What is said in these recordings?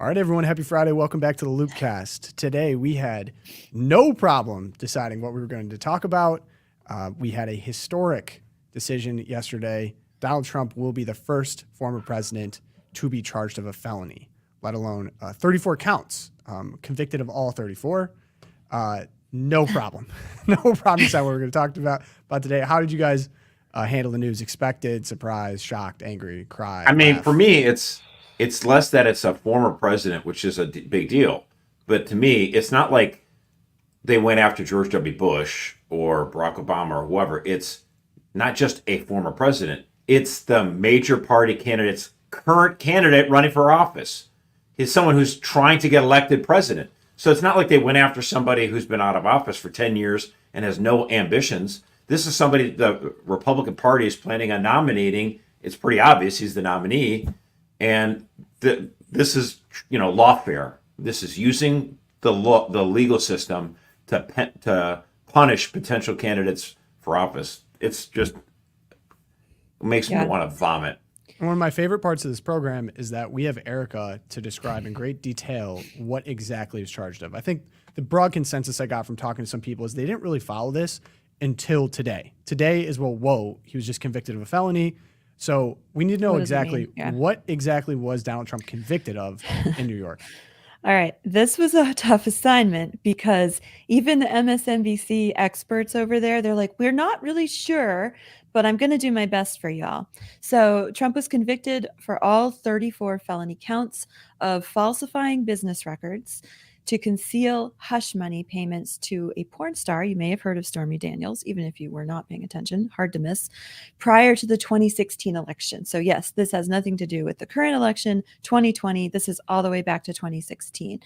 All right, everyone. Happy Friday. Welcome back to the Loopcast. Today, we had no problem deciding what we were going to talk about. We had a historic decision yesterday. Donald Trump will be the first former president to be charged of a felony, let alone 34 counts, convicted of all 34. No problem. No problem deciding what we're going to talk about today. How did you guys handle the news? Expected, surprised, shocked, angry, cry, I mean, for laugh? me, it's less that it's a former president, which is a big deal. But to me, it's not like they went after George W. Bush or Barack Obama or whoever. It's not just a former president. It's the major party candidate's current candidate running for office. He's someone who's trying to get elected president. So it's not like they went after somebody who's been out of office for 10 years and has no ambitions. This is somebody the Republican Party is planning on nominating. It's pretty obvious he's the nominee. And this is, lawfare. This is using the legal system to punish potential candidates for office. It's just it makes me Yeah. want to vomit. One of my favorite parts of this program is that we have Erika to describe in great detail what exactly is charged of. I think the broad consensus I got from talking to some people is they didn't really follow this until today. Today is, well, whoa, he was just convicted of a felony. So we need to know What does it exactly mean? Yeah. what exactly was Donald Trump convicted of in New York. All right. This was a tough assignment because even the MSNBC experts over there, they're like, we're not really sure, but I'm going to do my best for y'all. So Trump was convicted for all 34 felony counts of falsifying business records to conceal hush money payments to a porn star. You may have heard of Stormy Daniels, even if you were not paying attention, hard to miss, prior to the 2016 election. So yes, this has nothing to do with the current election, 2020. This is all the way back to 2016.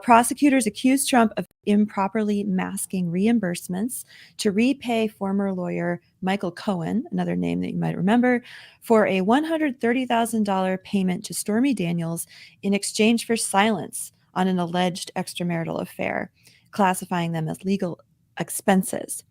Prosecutors accused Trump of improperly masking reimbursements to repay former lawyer Michael Cohen, another name that you might remember, for a $130,000 payment to Stormy Daniels in exchange for silence on an alleged extramarital affair, classifying them as legal expenses.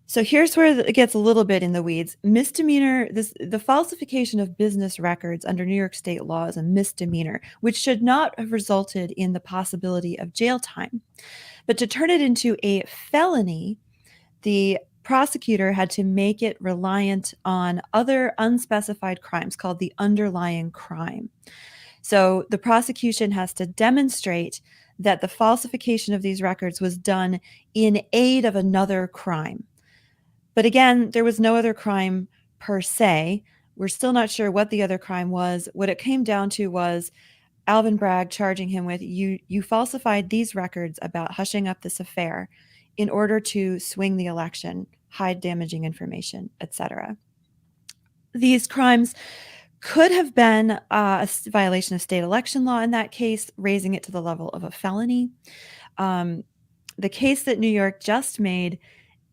So here's where it gets a little bit in the weeds. Misdemeanor, the falsification of business records under New York state law is a misdemeanor, which should not have resulted in the possibility of jail time. But to turn it into a felony, the prosecutor had to make it reliant on other unspecified crimes called the underlying crime. So the prosecution has to demonstrate that the falsification of these records was done in aid of another crime. But again, there was no other crime per se. We're still not sure what the other crime was. What it came down to was Alvin Bragg charging him with, you falsified these records about hushing up this affair in order to swing the election, hide damaging information, etc. These crimes could have been a violation of state election law in that case, raising it to the level of a felony. The case that New York just made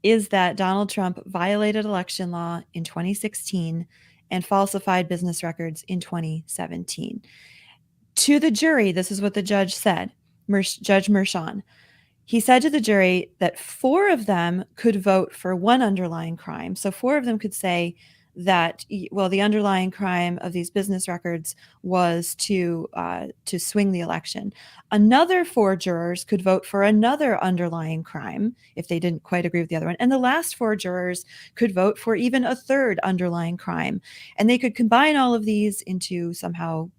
is that Donald Trump violated election law in 2016 and falsified business records in 2017. To the jury, this is what the judge said, Judge Mershon. He said to the jury that 4 of them could vote for one underlying crime. So 4 of them could say that, well, the underlying crime of these business records was to swing the election. Another 4 jurors could vote for another underlying crime if they didn't quite agree with the other one. And the last 4 jurors could vote for even a third underlying crime. And they could combine all of these into somehow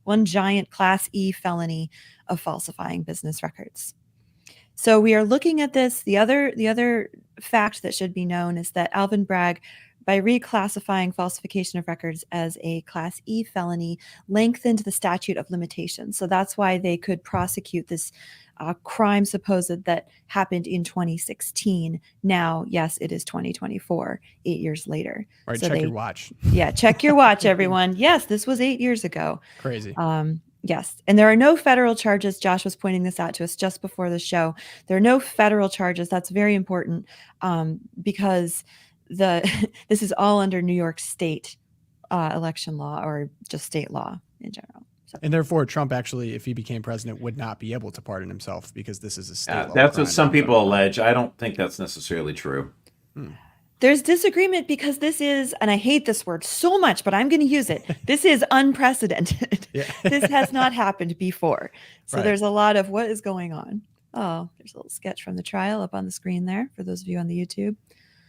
one giant Class E felony of falsifying business records. So we are looking at this. The other fact that should be known is that Alvin Bragg, by reclassifying falsification of records as a Class E felony, lengthened the statute of limitations. So that's why they could prosecute this crime supposed that happened in 2016. Now, yes, it is 2024, 8 years later. All right, So check your watch. Yeah, check your watch, everyone. Yes, this was 8 years ago. Crazy. Yes. And there are no federal charges. Josh was pointing this out to us just before the show. There are no federal charges. That's very important because this is all under New York state election law or just state law in general. So. And therefore, Trump actually, if he became president, would not be able to pardon himself because this is a state law. That's what some people allege. I don't think that's necessarily true. there's disagreement because this is, and I hate this word so much, but I'm going to use it. This is unprecedented. Yeah. This has not happened before. So Right. there's a lot of what is going on. Oh, there's a little sketch from the trial up on the screen there for those of you on the YouTube.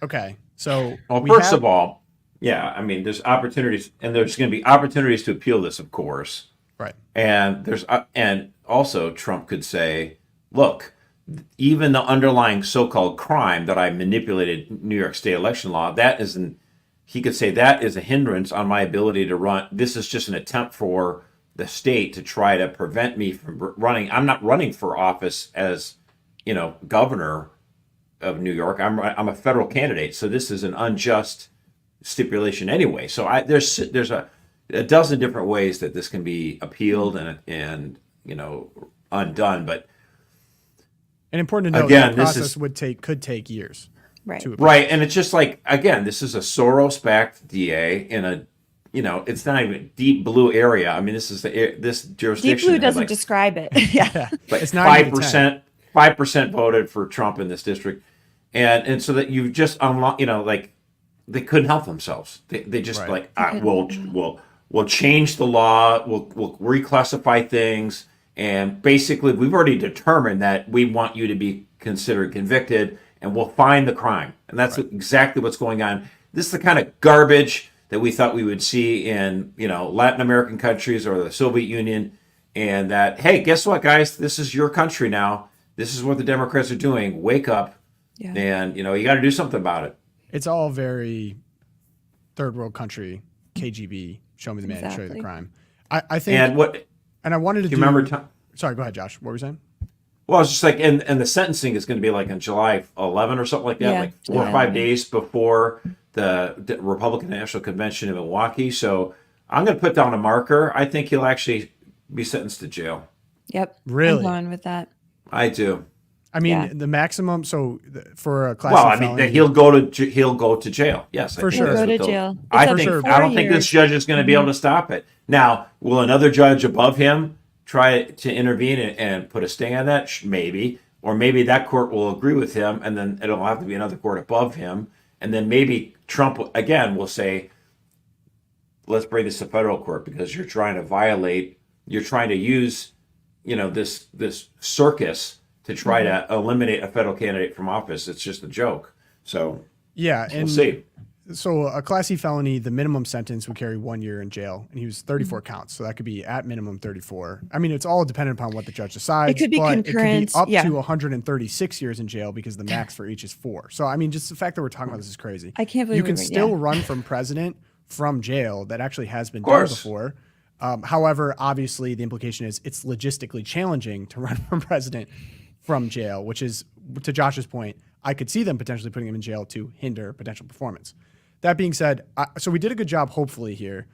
Okay. So Well, first of all, yeah, I mean, there's opportunities, and there's going to be opportunities to appeal this, of course. right. And and also Trump could say, look, even the underlying so-called crime that I manipulated New York State election law, he could say that is a hindrance on my ability to run. This is just an attempt for the state to try to prevent me from running. I'm not running for office as, governor of New York. I'm a federal candidate. So this is an unjust stipulation anyway. So there's a dozen different ways that this can be appealed and undone. But And important to note, again, that process could take years. Right. to appeal. right, and it's just like, again, this is a Soros-backed DA in a, it's not even a deep blue area. I mean, this jurisdiction. Deep blue had doesn't describe it. Yeah. Yeah. like It's not even 5%. 5% voted for Trump in this district, and so that you just unlock, like they couldn't help themselves. They just Right. we'll change the law. We'll reclassify things, and basically we've already determined that we want you to be considered convicted, and we'll find the crime, and that's exactly what's going on. This is the kind of garbage that we thought we would see in Latin American countries or the Soviet Union, and that, hey, guess what, guys? This is your country now. This is what the Democrats are doing. Wake up, and you got to do something about it. It's all very third world country, KGB, show me the man, show you the Exactly. crime. I think, And I wanted to do you remember? sorry, go ahead, Josh. What were you saying? Well, it's just like, and the sentencing is going to be like on July 11 or something like that, Yeah, like 4 July or 5 11. days before the Republican National Convention in Milwaukee. So I'm going to put down a marker. I think he'll actually be sentenced to jail. Yep. Really? I'm going with that. I do. I mean, Yeah. the maximum. So for a class. Well, I mean, he'll go to jail. Yes, For I think sure. that's Go to what they'll- jail. I It's up think. to sure. 4 I don't think this years. judge is going to be able to stop it. Now, will another judge above him try to intervene and put a stay on that? Maybe, or maybe that court will agree with him, and then it'll have to be another court above him, and then maybe Trump again will say, "Let's bring this to federal court because you're trying to violate. You're trying to use, this circus." To try to eliminate a federal candidate from office. It's just a joke. So Yeah, we'll and see. so a Class C felony, the minimum sentence would carry 1 year in jail, and he was 34 counts, so that could be at minimum 34. I mean, it's all dependent upon what the judge decides. It could be but concurrent, It could be up yeah. to 136 years in jail because the max for each is 4. So I mean, just the fact that we're talking about this is crazy. I can't believe you we can were- still yeah. run from president from jail. That actually has been done course. before. However, obviously, the implication is it's logistically challenging to run from president from jail, which is, to Josh's point, I could see them potentially putting him in jail to hinder potential performance. That being said, so we did a good job, hopefully, here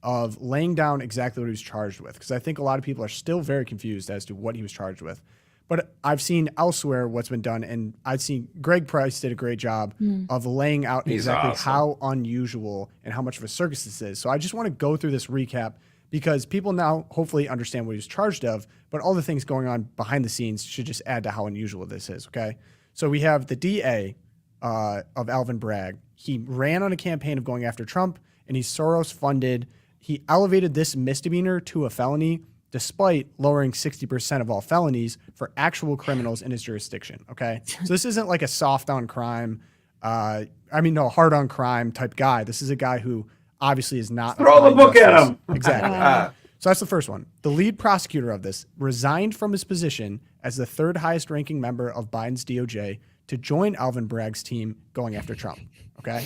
of laying down exactly what he was charged with, because I think a lot of people are still very confused as to what he was charged with. But I've seen elsewhere what's been done, and I've seen Greg Price did a great job of laying out He's exactly awesome. how unusual and how much of a circus this is. So I just want to go through this recap because people now hopefully understand what he was charged of, but all the things going on behind the scenes should just add to how unusual this is, okay? So we have the DA of Alvin Bragg. He ran on a campaign of going after Trump, and he's Soros funded. He elevated this misdemeanor to a felony despite lowering 60% of all felonies for actual criminals in his jurisdiction, okay? So this isn't like a soft on crime, hard on crime type guy. This is a guy who obviously is not Throw the applying book at justice. him. Exactly. So that's the first one. The lead prosecutor of this resigned from his position as the third highest ranking member of Biden's DOJ to join Alvin Bragg's team going after Trump. Okay.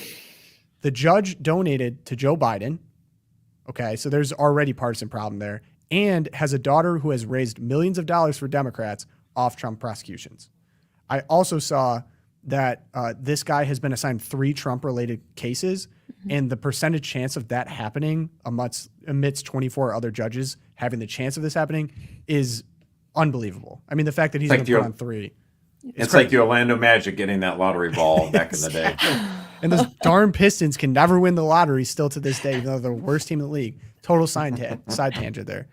The judge donated to Joe Biden. Okay. So there's already partisan problem there, and has a daughter who has raised millions of dollars for Democrats off Trump prosecutions. I also saw that this guy has been assigned 3 Trump-related cases, and the percentage chance of that happening amidst 24 other judges having the chance of this happening is unbelievable. I mean, the fact that he's It's going to like put on 3. It's like the Orlando Magic getting that lottery ball back in the day. And those darn Pistons can never win the lottery still to this day, even though they're the worst team in the league. Total side tangent there.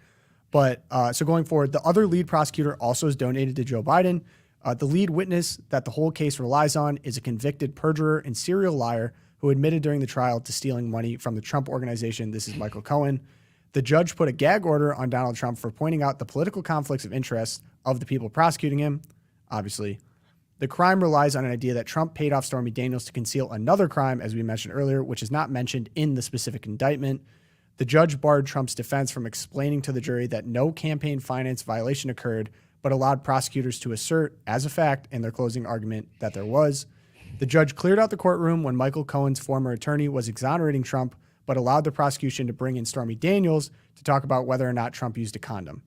But so going forward, the other lead prosecutor also is donated to Joe Biden. The lead witness that the whole case relies on is a convicted perjurer and serial liar who admitted during the trial to stealing money from the Trump Organization. This is Michael Cohen. The judge put a gag order on Donald Trump for pointing out the political conflicts of interest of the people prosecuting him. Obviously, the crime relies on an idea that Trump paid off Stormy Daniels to conceal another crime, as we mentioned earlier, which is not mentioned in the specific indictment. The judge barred Trump's defense from explaining to the jury that no campaign finance violation occurred, but allowed prosecutors to assert as a fact in their closing argument that there was. The judge cleared out the courtroom when Michael Cohen's former attorney was exonerating Trump, but allowed the prosecution to bring in Stormy Daniels to talk about whether or not Trump used a condom.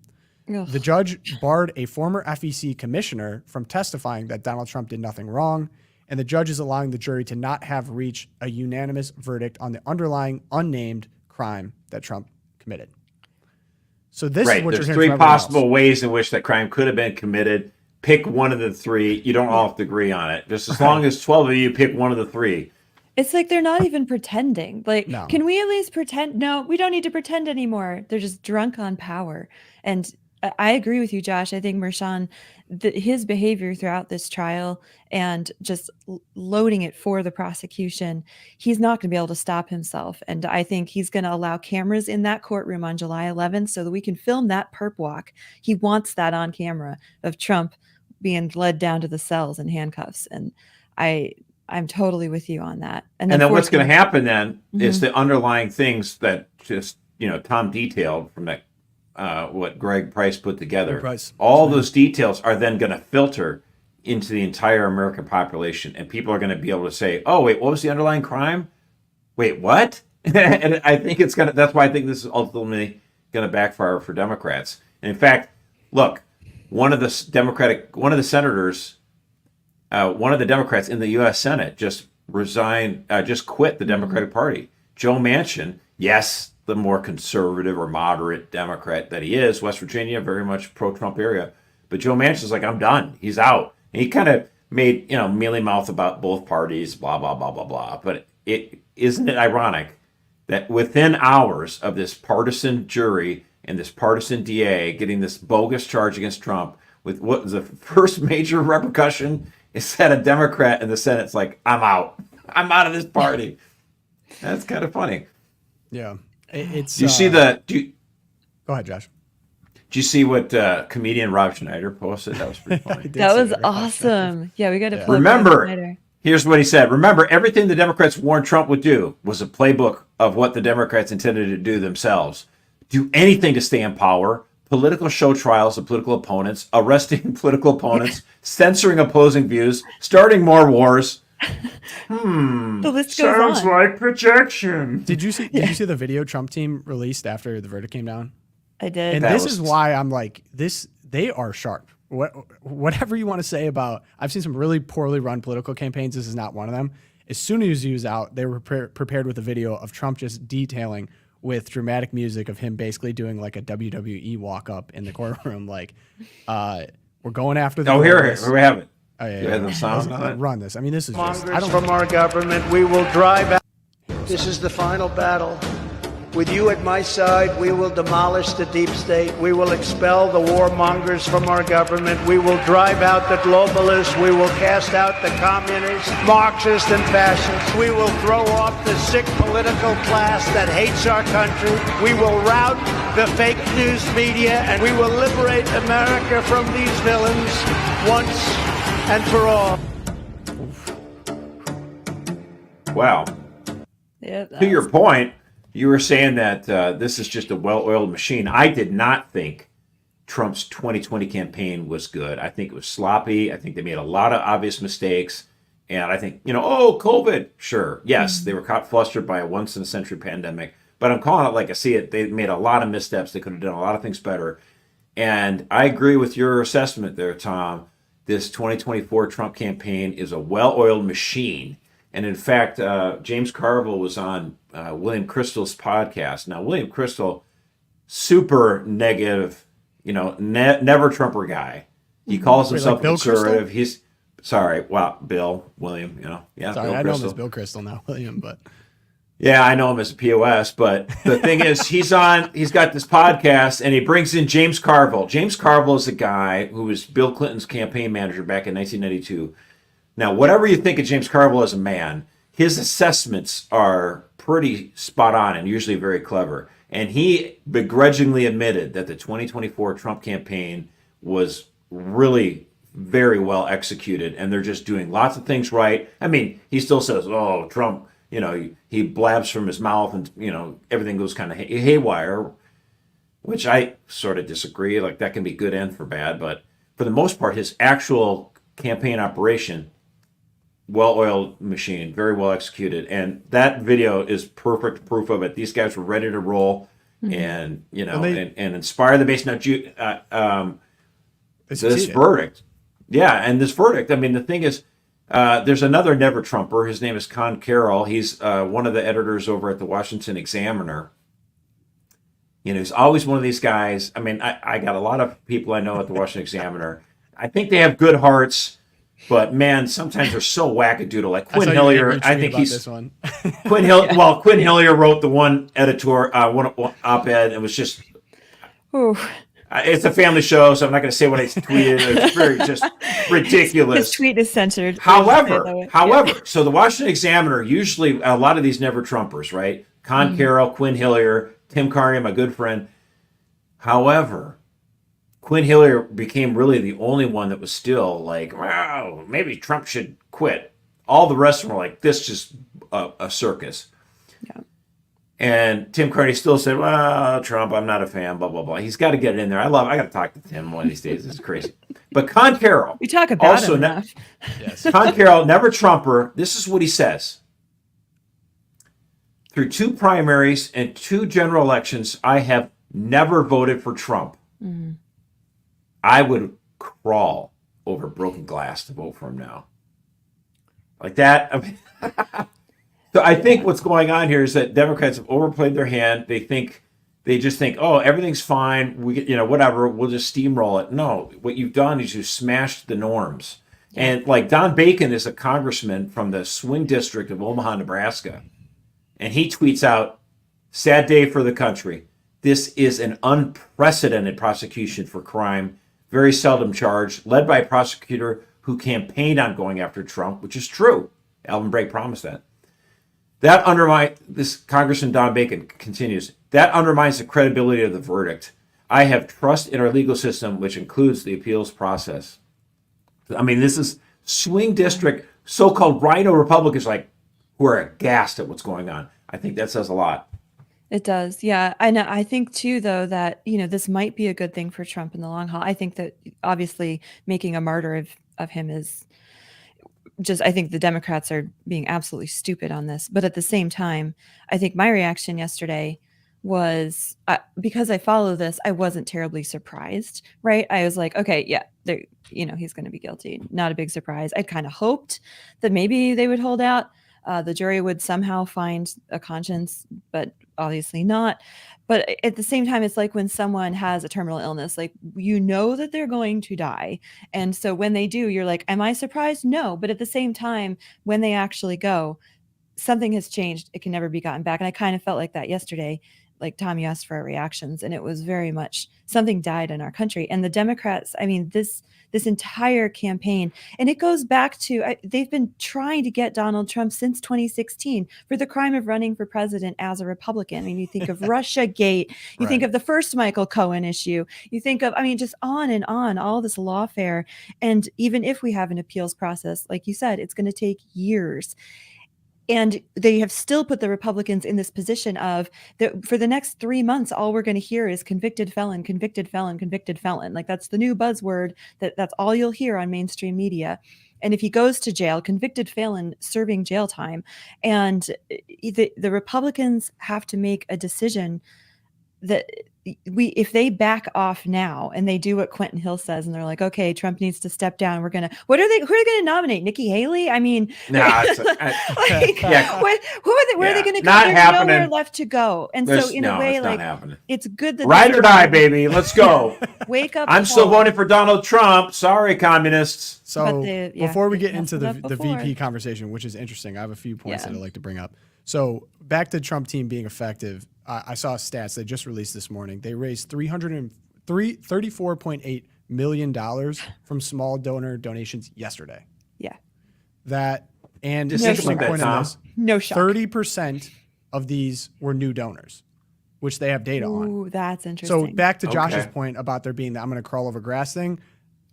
Ugh. The judge barred a former FEC commissioner from testifying that Donald Trump did nothing wrong, and the judge is allowing the jury to not have reached a unanimous verdict on the underlying unnamed crime that Trump committed. So this is what There's you're three hearing from possible everyone else. ways in which that crime could have been committed. Pick one of the three. You don't all have to agree on it. Just as long as 12 of you pick one of the three. It's like they're not even pretending. Like, No. can we at least pretend? No, we don't need to pretend anymore. They're just drunk on power. And I agree with you, Josh. I think Mershon, his behavior throughout this trial and just loading it for the prosecution, he's not going to be able to stop himself. And I think he's going to allow cameras in that courtroom on July 11th so that we can film that perp walk. He wants that on camera of Trump being led down to the cells in handcuffs. And I'm totally with you on that. And then what's going to happen then is Mhm. the underlying things that just, Tom detailed from that, what Greg Price put together. Price. All those details are then going to filter into the entire American population. And people are going to be able to say, oh, wait, what was the underlying crime? Wait, what? And I think that's why I think this is ultimately going to backfire for Democrats. And in fact, look, one of the Democrats in the U.S. Senate just resigned, just quit the Democratic Party. Joe Manchin, yes, the more conservative or moderate Democrat that he is, West Virginia, very much pro-Trump area. But Joe Manchin's like, I'm done. He's out. And he kind of made, mealy mouth about both parties, blah, blah, blah, blah, blah. But isn't it ironic that within hours of this partisan jury and this partisan DA getting this bogus charge against Trump, with what was the first major repercussion is that a Democrat in the Senate's like, I'm out. I'm out of this party. That's kind of funny. Yeah. It's. Do you see Go ahead, Josh. Did you see what comedian Rob Schneider posted? That was pretty funny. I did That see was very awesome. Yeah, we got to plug Remember, that later. here's what he said. Remember, everything the Democrats warned Trump would do was a playbook of what the Democrats intended to do themselves. Do anything to stay in power. Political show trials of political opponents, arresting political opponents, censoring opposing views, starting more wars. The list goes on. like projection. Did you see the video Trump team released after the verdict came down? I did. And That this was- is why I'm like, they are sharp. Whatever you want to say about, I've seen some really poorly run political campaigns. This is not one of them. As soon as he was out, they were prepared with a video of Trump just detailing with dramatic music of him basically doing like a WWE walk up in the courtroom. Like, we're going after the. Oh, here globalists. we have it. Oh, yeah, You had the sound on it? Run this. I mean, this is just. I Mongers don't. from our government, we will drive out. This is the final battle. With you at my side, we will demolish the deep state. We will expel the warmongers from our government. We will drive out the globalists. We will cast out the communists, Marxists, and fascists. We will throw off the sick political class that hates our country. We will rout the fake news media, and we will liberate America from these villains once and for all. Wow. Yeah, To your point, you were saying that this is just a well-oiled machine. I did not think Trump's 2020 campaign was good. I think it was sloppy. I think they made a lot of obvious mistakes. And I think, COVID, sure. Yes, they were caught flustered by a once-in-a-century pandemic. But I'm calling it like I see it. They made a lot of missteps. They could have done a lot of things better. And I agree with your assessment there, Tom. This 2024 Trump campaign is a well-oiled machine. And in fact, James Carville was on William Kristol's podcast. Now, William Kristol, super negative, never Trumper guy. He calls Wait, himself like Bill conservative. Kristol? William, yeah. Sorry, Bill I know him Kristol. as Bill Kristol, not William, but Yeah, I know him as a POS, but the thing is, he's got this podcast and he brings in James Carville. James Carville is a guy who was Bill Clinton's campaign manager back in 1992. Now, whatever you think of James Carville as a man, his assessments are pretty spot on and usually very clever. And he begrudgingly admitted that the 2024 Trump campaign was really very well executed and they're just doing lots of things right. I mean, he still says, oh, Trump, he blabs from his mouth and, everything goes kind of haywire, which I sort of disagree. Like, that can be good and for bad. But for the most part, his actual campaign operation, well-oiled machine, very well executed. And that video is perfect proof of it. These guys were ready to roll and, and inspire the base. Now, this verdict. Yeah, and this verdict, I mean, the thing is, there's another never Trumper. His name is Con Carroll. He's one of the editors over at the Washington Examiner. He's always one of these guys. I mean, I got a lot of people I know at the Washington Examiner. I think they have good hearts, but man, sometimes they're so wackadoodle. Like Quinn Hillier, I think he's this one. Quinn Hillier. Well, Quinn Hillier wrote the one one op-ed. It was just. Ooh. It's a family show, so I'm not going to say what I tweeted. It's very just ridiculous. His tweet is censored. However, so the Washington Examiner, usually a lot of these never Trumpers, right? Con Carroll, Quinn Hillier, Tim Carney, my good friend. However, Quinn Hillier became really the only one that was still like, wow, maybe Trump should quit. All the rest of them were like, this just a circus. Yeah. And Tim Carney still said, well, Trump, I'm not a fan, blah, blah, blah. He's got to get it in there. I got to talk to Tim one of these days. This is crazy. But Con Carroll. We talk about him enough. Yes. Con Carroll, never Trumper. This is what he says. Through 2 primaries and 2 general elections, I have never voted for Trump. Mm-hmm. I would crawl over broken glass to vote for him now. Like that. I mean, so I think what's going on here is that Democrats have overplayed their hand. They just think, oh, everything's fine. Whatever. We'll just steamroll it. No, what you've done is you've smashed the norms. Yeah. And like Don Bacon is a congressman from the swing district of Omaha, Nebraska. And he tweets out, sad day for the country. This is an unprecedented prosecution for crime, very seldom charged, led by a prosecutor who campaigned on going after Trump, which is true. Alvin Bragg promised that. This Congressman Don Bacon continues, that undermines the credibility of the verdict. I have trust in our legal system, which includes the appeals process. I mean, this is swing district, so-called rhino Republicans who are aghast at what's going on. I think that says a lot. It does. Yeah. I know. I think too, though, that, this might be a good thing for Trump in the long haul. I think that obviously making a martyr of him is just, I think the Democrats are being absolutely stupid on this. But at the same time, I think my reaction yesterday was because I follow this, I wasn't terribly surprised, right? I was like, okay, yeah, he's going to be guilty. Not a big surprise. I kind of hoped that maybe they would hold out. The jury would somehow find a conscience, but obviously not. But at the same time, it's like when someone has a terminal illness, like, that they're going to die. And so when they do, you're like, am I surprised? No. But at the same time, when they actually go, something has changed. It can never be gotten back. And I kind of felt like that yesterday. Like Tom, you asked for our reactions, and it was very much something died in our country. And the Democrats, I mean, this entire campaign, and it goes back to, they've been trying to get Donald Trump since 2016 for the crime of running for president as a Republican. I mean, you think of Russiagate, you think of the first Michael Cohen issue, you think of, just on and on, all this lawfare. And even if we have an appeals process, like you said, it's going to take years. And they have still put the Republicans in this position of for the next 3 months, all we're going to hear is convicted felon, convicted felon, convicted felon. Like, that's the new buzzword. That's all you'll hear on mainstream media. And if he goes to jail, convicted felon serving jail time. And the Republicans have to make a decision that if they back off now and they do what Quentin Hill says, and they're like, okay, Trump needs to step down. Who are they going to nominate? Nikki Haley? I mean, where are they going to go? There's nowhere left to go. And so in a way, it's good that ride or die, baby. Let's go. Wake up. I'm still voting for Donald Trump. Sorry, communists. So before we get into the VP conversation, which is interesting, I have a few points that I'd like to bring up. So back to Trump team being effective. I saw stats they just released this morning. They raised $34.8 million from small donor donations yesterday. Yeah. That and Just interesting think about point that, on Tom. this. No shock. 30% of these were new donors, which they have data on. Ooh, that's interesting. So back to Josh's Okay. point about there being the I'm going to crawl over grass thing,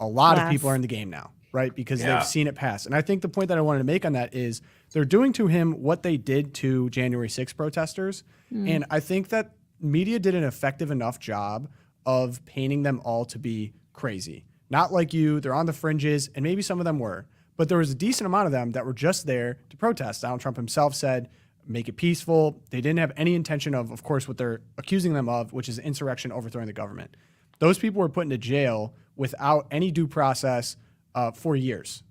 a lot of Glass. people are in the game now, right? Because Yeah. they've seen it pass. And I think the point that I wanted to make on that is they're doing to him what they did to January 6th protesters. And I think that media did an effective enough job of painting them all to be crazy. Not like you, they're on the fringes, and maybe some of them were, but there was a decent amount of them that were just there to protest. Donald Trump himself said, make it peaceful. They didn't have any intention of course, what they're accusing them of, which is insurrection, overthrowing the government. Those people were put into jail without any due process for years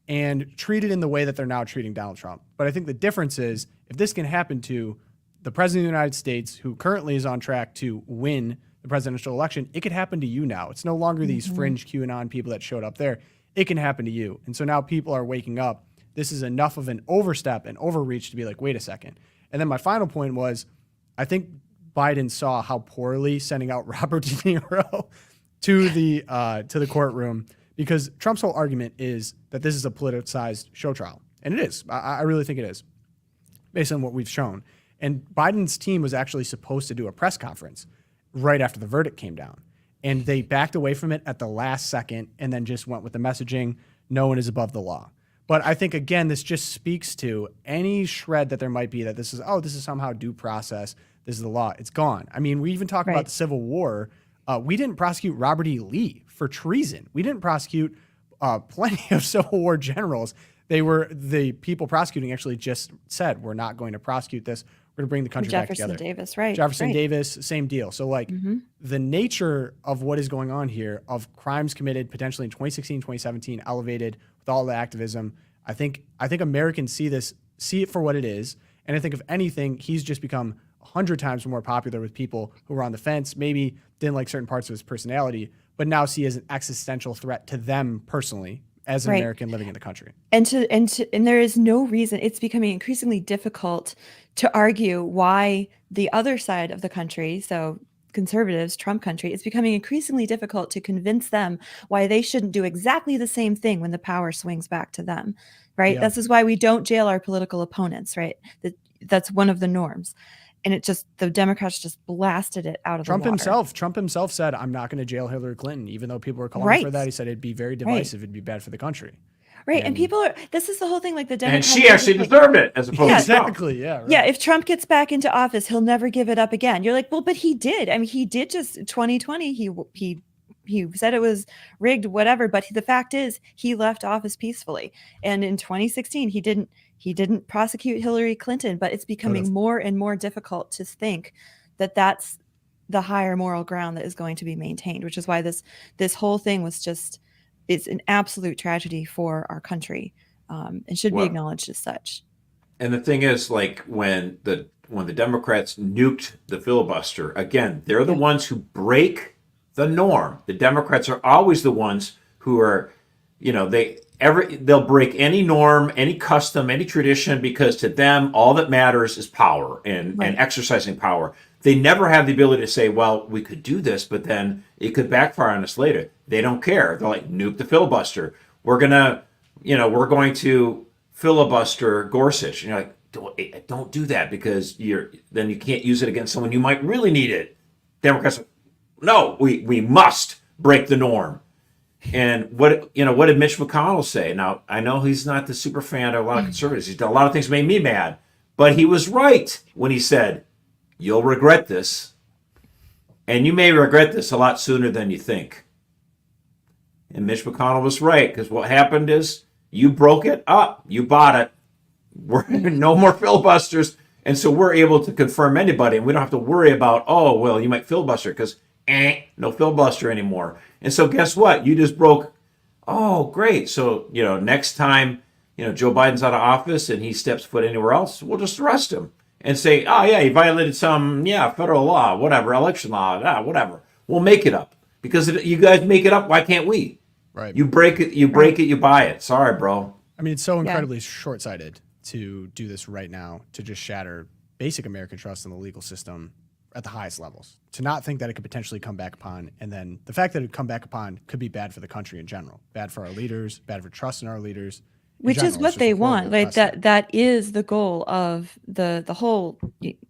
and treated in the way that they're now treating Donald Trump. But I think the difference is if this can happen to the president of the United States, who currently is on track to win the presidential election, it could happen to you now. It's no longer these fringe QAnon people that showed up there. It can happen to you. And so now people are waking up. This is enough of an overstep and overreach to be like, wait a second. And then my final point was, I think Biden saw how poorly sending out Robert De Niro to the courtroom, because Trump's whole argument is that this is a politicized show trial. And it is. I really think it is, based on what we've shown. And Biden's team was actually supposed to do a press conference right after the verdict came down. And they backed away from it at the last second and then just went with the messaging, no one is above the law. But I think, again, this just speaks to any shred that there might be that this is somehow due process, this is the law. It's gone. I mean, we even talk about the Civil War. We didn't prosecute Robert E. Lee for treason. We didn't prosecute plenty of Civil War generals. The people prosecuting actually just said, we're not going to prosecute this. We're going to bring the country back together. Jefferson Davis, right. Jefferson right. Davis, same deal. So like the nature of what is going on here, of crimes committed potentially in 2016, 2017, elevated with all the activism, I think Americans see it for what it is. And I think if anything, he's just become 100 times more popular with people who were on the fence, maybe didn't like certain parts of his personality, but now see as an existential threat to them personally as an American living in the country. And there is no reason. It's becoming increasingly difficult to argue why the other side of the country, so conservatives, Trump country, it's becoming increasingly difficult to convince them why they shouldn't do exactly the same thing when the power swings back to them, right? Yeah. This is why we don't jail our political opponents, right? That's one of the norms. And the Democrats just blasted it out of the water. Trump himself said, I'm not going to jail Hillary Clinton, even though people were calling for that. He said it'd be very divisive. It'd be bad for the country. Right. And this is the whole thing, like the And Democrats. she actually deserved it as opposed to Trump. Exactly. Yeah. Right. Yeah, if Trump gets back into office, he'll never give it up again. You're like, well, but he did. I mean, he did just 2020. He said it was rigged, whatever. But the fact is, he left office peacefully. And in 2016, he didn't prosecute Hillary Clinton. But it's becoming more and more difficult to think that that's the higher moral ground that is going to be maintained, which is why this whole thing was it's an absolute tragedy for our country, and should be acknowledged as such. And the thing is, like when the Democrats nuked the filibuster, again, they're the ones who break the norm. The Democrats are always the ones who are, they'll break any norm, any custom, any tradition, because to them all that matters is power and exercising power. They never have the ability to say, well, we could do this, but then it could backfire on us later. They don't care. They're like, nuke the filibuster. We're going to filibuster Gorsuch. And you're like, don't do that, because then you can't use it against someone you might really need it. Democrats, no, we must break the norm. And what did Mitch McConnell say? Now, I know he's not the super fan of a lot of conservatives. He's done a lot of things that made me mad, but he was right when he said, you'll regret this, and you may regret this a lot sooner than you think. And Mitch McConnell was right, because what happened is you broke it up. You bought it. We're no more filibusters. And so we're able to confirm anybody, and we don't have to worry about, oh, well, you might filibuster because no filibuster anymore. And so guess what? You just broke. Oh, great. So, next time, Joe Biden's out of office and he steps foot anywhere else, we'll just arrest him and say, oh, yeah, he violated some, federal law, whatever, election law, whatever. We'll make it up. Because you guys make it up, why can't we? Right. You break it, you buy it. Sorry, bro. I mean, it's so incredibly short-sighted. to do this right now, to just shatter basic American trust in the legal system at the highest levels, to not think that it could potentially come back upon. And then the fact that it could come back upon could be bad for the country in general, bad for our leaders, bad for trust in our leaders. Which is what they want. Like that is the goal of the whole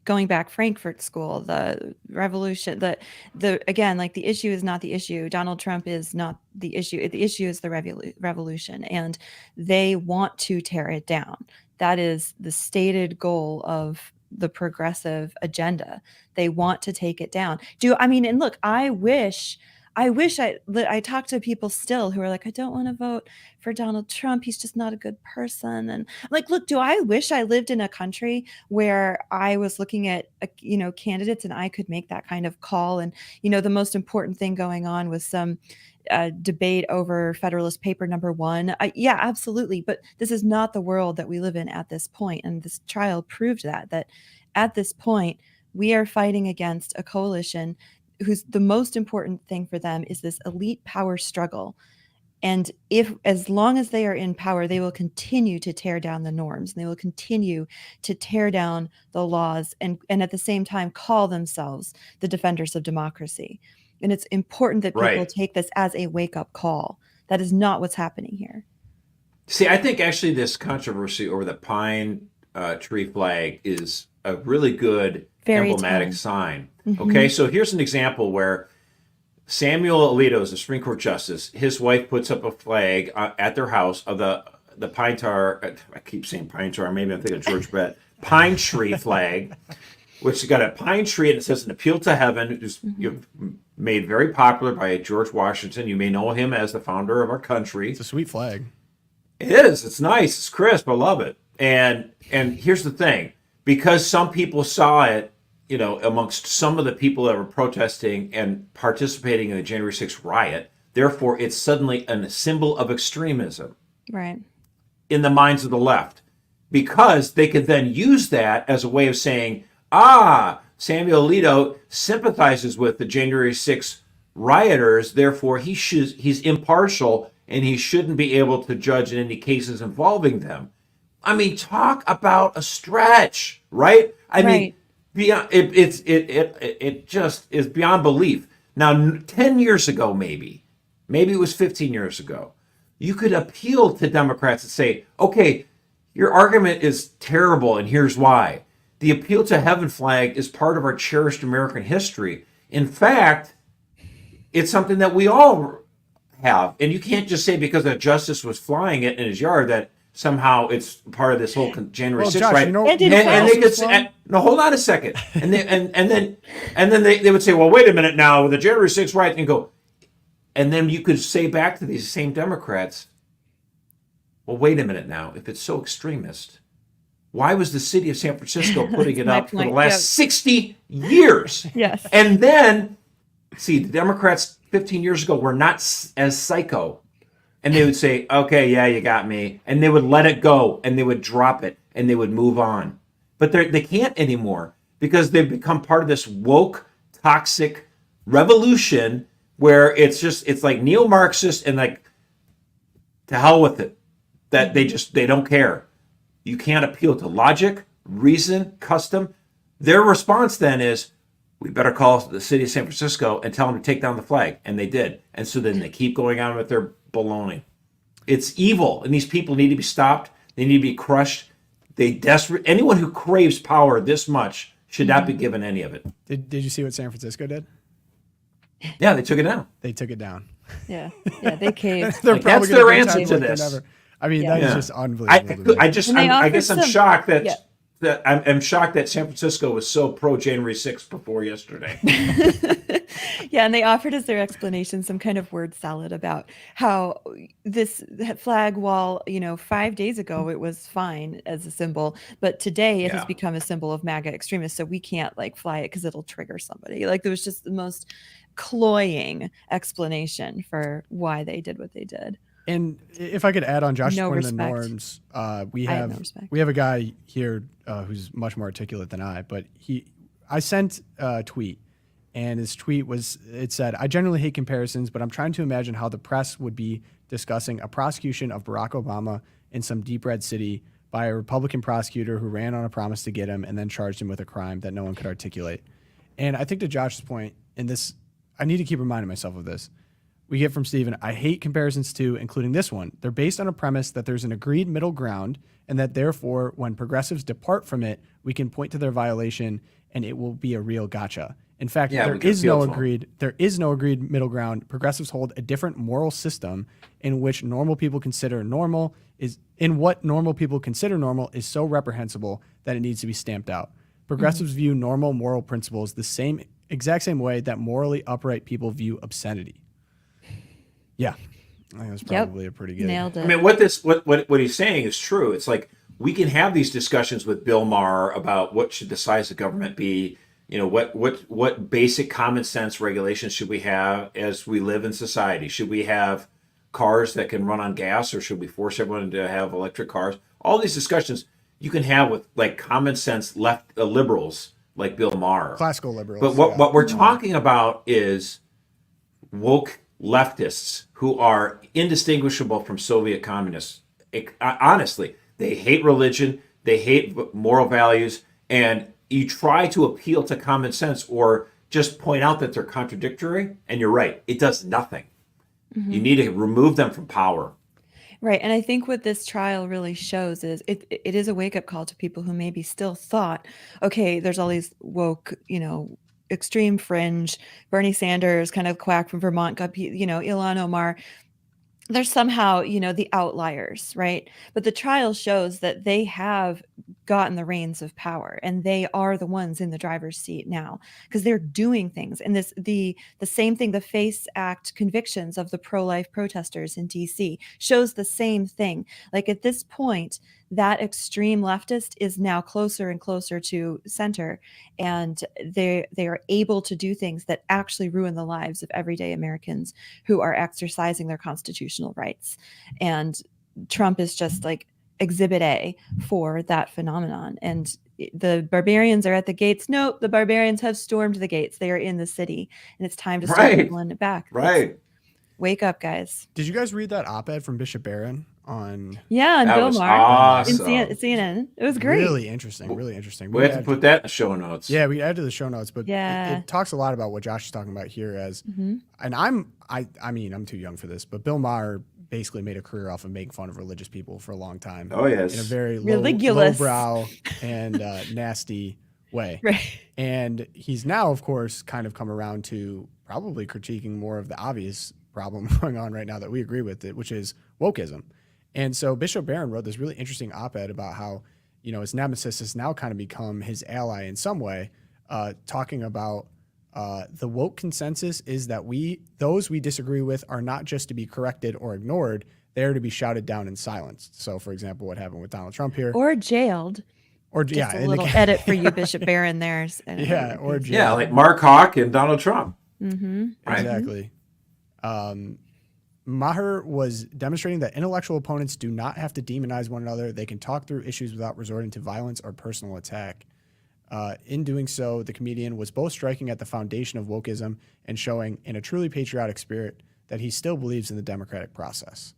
going back Frankfurt School, the revolution, the again, like the issue is not the issue. Donald Trump is not the issue. The issue is the revolution, and they want to tear it down. That is the stated goal of the progressive agenda. They want to take it down. And look, I wish I talk to people still who are like, I don't want to vote for Donald Trump. He's just not a good person. And like, look, do I wish I lived in a country where I was looking at, candidates and I could make that kind of call? And, the most important thing going on was some debate over Federalist Paper number 1. Yeah, absolutely. But this is not the world that we live in at this point. And this trial proved that at this point, we are fighting against a coalition who's the most important thing for them is this elite power struggle. And as long as they are in power, they will continue to tear down the norms, and they will continue to tear down the laws and at the same time call themselves the defenders of democracy. And it's important that people take this as a wake-up call. That is not what's happening here. See, I think actually this controversy over the pine tree flag is a really good emblematic sign. Mm-hmm. Okay, so here's an example where Samuel Alito is a Supreme Court justice. His wife puts up a flag at their house of the pine tar. I keep saying pine tar. Maybe I'm thinking of George Brett. Pine tree flag, which has got a pine tree and it says an appeal to heaven. Who's made very popular by George Washington. You may know him as the founder of our country. It's a sweet flag. It is. It's nice. It's crisp. I love it. And here's the thing. Because some people saw it, amongst some of the people that were protesting and participating in the January 6th riot, therefore it's suddenly a symbol of extremism. Right. In the minds of the left. Because they could then use that as a way of saying, Samuel Alito sympathizes with the January 6th rioters, therefore he's impartial and he shouldn't be able to judge in any cases involving them. I mean, talk about a stretch, right? I mean, beyond it just is beyond belief. Now, 10 years ago, maybe it was 15 years ago, you could appeal to Democrats and say, okay, your argument is terrible, and here's why. The appeal to heaven flag is part of our cherished American history. In fact, it's something that we all have, and you can't just say because a justice was flying it in his yard that somehow it's part of this whole January 6th, right? And they could say, no, hold on a second. And then they would say, well, wait a minute now, the January 6th riot, and go. And then you could say back to these same Democrats, well, wait a minute now, if it's so extremist, why was the city of San Francisco putting it up for the last 60 years? Yes. And then, see, the Democrats 15 years ago were not as psycho. And they would say, okay, yeah, you got me. And they would let it go, and they would drop it, and they would move on. But they can't anymore because they've become part of this woke, toxic revolution where it's like neo-Marxist and like, to hell with it. That they don't care. You can't appeal to logic, reason, custom. Their response then is, we better call the city of San Francisco and tell them to take down the flag. And they did. And so then they keep going on with their baloney. It's evil, and these people need to be stopped. They need to be crushed. Anyone who craves power this much should not be given any of it. Did you see what San Francisco did? Yeah, they took it down. They took it down. Yeah, they caved. That's their answer to this. I mean, that is just unbelievable. I guess I'm shocked that I'm shocked that San Francisco was so pro January 6th before yesterday. Yeah, and they offered as their explanation some kind of word salad about how this flag, while 5 days ago it was fine as a symbol, but today it has become a symbol of MAGA extremists. So we can't fly it because it'll trigger somebody. There was just the most cloying explanation for why they did what they did. And if I could add on Josh's point of the norms, we have a guy here who's much more articulate than I, but I sent a tweet, and his tweet said, I generally hate comparisons, but I'm trying to imagine how the press would be discussing a prosecution of Barack Obama in some deep red city by a Republican prosecutor who ran on a promise to get him and then charged him with a crime that no one could articulate. And I think to Josh's point, in this, I need to keep reminding myself of this. We get from Stephen, I hate comparisons to, including this one. They're based on a premise that there's an agreed middle ground and that therefore when progressives depart from it, we can point to their violation and it will be a real gotcha. In fact, there is no agreed middle ground. Progressives hold a different moral system in which normal people consider normal is so reprehensible that it needs to be stamped out. Progressives view normal moral principles the exact same way that morally upright people view obscenity. Yeah. I think that's probably a pretty good. Nailed it. I mean, what he's saying is true. It's like we can have these discussions with Bill Maher about what should the size of government be. You know, what basic common sense regulations should we have as we live in society? Should we have cars that can run on gas, or should we force everyone to have electric cars? All these discussions you can have with like common sense left liberals like Bill Maher, Classical liberals. But what we're talking about is woke leftists who are indistinguishable from Soviet communists. Honestly, they hate religion, they hate moral values, and you try to appeal to common sense or just point out that they're contradictory, and you're right, it does nothing. You need to remove them from power. Right. And I think what this trial really shows is it is a wake up call to people who maybe still thought, okay, there's all these woke, extreme fringe, Bernie Sanders, kind of quack from Vermont, Ilhan Omar. They're somehow, the outliers, right? But the trial shows that they have gotten the reins of power and they are the ones in the driver's seat now because they're doing things. And the same thing, the FACE Act convictions of the pro-life protesters in DC shows the same thing. Like at this point, that extreme leftist is now closer and closer to center, and they are able to do things that actually ruin the lives of everyday Americans who are exercising their constitutional rights. And Trump is just like exhibit A for that phenomenon. And the barbarians are at the gates. Nope, the barbarians have stormed the gates. They are in the city, and it's time to start pulling it back. Right. Wake up, guys. Did you guys read that op-ed from Bishop Barron on? Yeah, and That Bill was Maher awesome. in CNN. It was great. Really interesting. We have to put that in the show notes. Yeah, we add to the show notes, but Yeah. it talks a lot about what Josh is talking about here and I'm too young for this, but Bill Maher basically made a career off of making fun of religious people for a long time. Oh, yes. In a very Religulous. lowbrow and nasty way. Right. And he's now, of course, kind of come around to probably critiquing more of the obvious problem going on right now that we agree with it, which is wokeism. And so Bishop Barron wrote this really interesting op-ed about how, his nemesis has now kind of become his ally in some way, talking about the woke consensus is that those we disagree with are not just to be corrected or ignored, they're to be shouted down and silenced. So, for example, what happened with Donald Trump here. Or jailed. Or Just a little edit for you, Bishop Barron there. Yeah, or jailed. Yeah, like Mark Hawk and Donald Trump. Mm-hmm. Right. Exactly. Maher was demonstrating that intellectual opponents do not have to demonize one another. They can talk through issues without resorting to violence or personal attack. In doing so, the comedian was both striking at the foundation of wokeism and showing, in a truly patriotic spirit, that he still believes in the democratic process.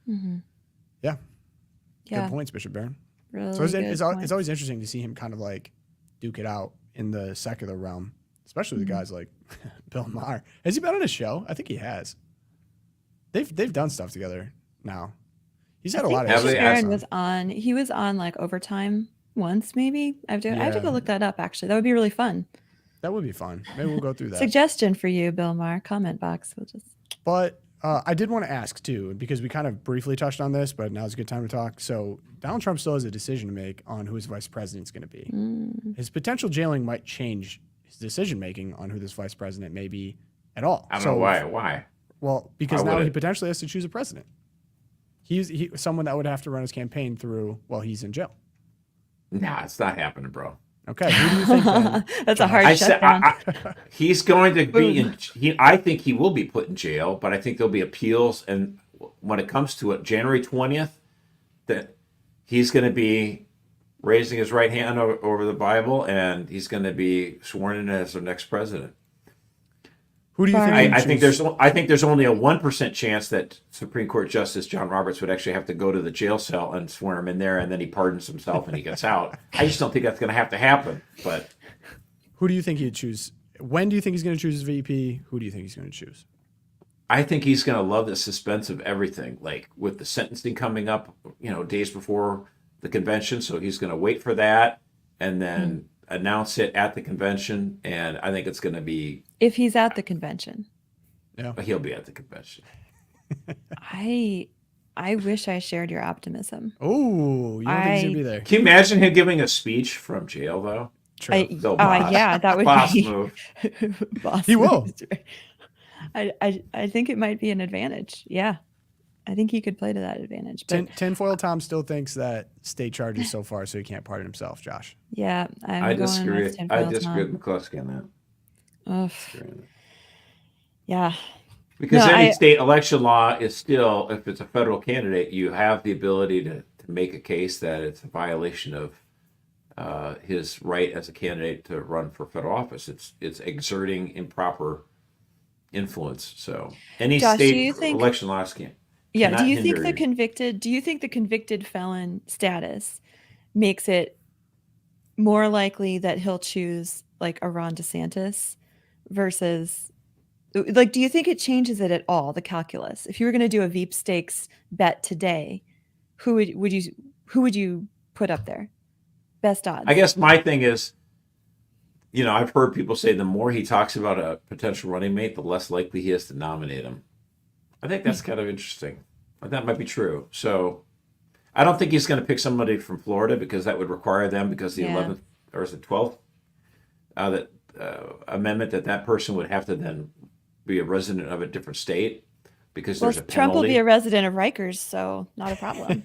Mm-hmm. Yeah. Yeah. Good points, Bishop Barron. Really So good it's points. always interesting to see him kind of like duke it out in the secular realm, especially with guys like Bill Maher. Has he been on a show? I think he has. They've done stuff together now. He's had a lot of Have Bishop they Barron asked was on. He was on like Overtime once, maybe. I have to go look that up. Actually, that would be really fun. That would be fun. Maybe we'll go through that. Suggestion for you, Bill Maher. Comment box. We'll just. But I did want to ask too, because we kind of briefly touched on this, but now's a good time to talk. So Donald Trump still has a decision to make on who his vice president's going to be. His potential jailing might change his decision making on who this vice president may be at all. I don't know why. Why? Well, because Why now would he it? potentially has to choose a president. He's someone that would have to run his campaign through while he's in jail. Nah, it's not happening, bro. Okay, who do you think then? That's a hard I said shutdown. he's going to be in. I think he will be put in jail, but I think there'll be appeals. And when it comes to it, January 20th, that he's going to be raising his right hand over the Bible, and he's going to be sworn in as the next president. Who do you think? Barron. you'd I think choose? there's only a 1% chance that Supreme Court Justice John Roberts would actually have to go to the jail cell and swear him in there, and then he pardons himself and he gets out. I just don't think that's going to happen. But Who do you think he'd choose? When do you think he's going to choose his VP? Who do you think he's going to choose? I think he's going to love the suspense of everything, like with the sentencing coming up, days before the convention. So he's going to wait for that and then announce it at the convention. And I think it's going to be, If he's at the convention. he'll be at the convention. I wish I shared your optimism. Oh, you don't think he's going to be there? Can you imagine him giving a speech from jail, though? True. So boss. Yeah, that would Boss be move. boss He will. moves. I think it might be an advantage. Yeah. I think he could play to that advantage. But Tinfoil Tom still thinks that state charges so far, so he can't pardon himself, Josh. yeah, I disagree. with I tinfoil disagree Tom. with McCluskey on that. Ugh. Yeah. Because No, any I- state election law is still, if it's a federal candidate, you have the ability to make a case that it's a violation of his right as a candidate to run for federal office. It's exerting improper influence. So any Josh, do state you think- election laws can't. Yeah. cannot Do you think hinder the convicted felon status makes it more likely that he'll choose like a Ron DeSantis versus like, do you think it changes it at all, the calculus? If you were going to do a Veep stakes bet today, who would you put up there? Best odds. I guess my thing is, I've heard people say the more he talks about a potential running mate, the less likely he is to nominate him. I think that's kind of interesting. That might be true. So I don't think he's going to pick somebody from Florida because that would require them, because the Yeah. 11th or is it 12th amendment that person would have to then be a resident of a different state because Well, there's a Trump will penalty. be a resident of Rikers, so not a problem.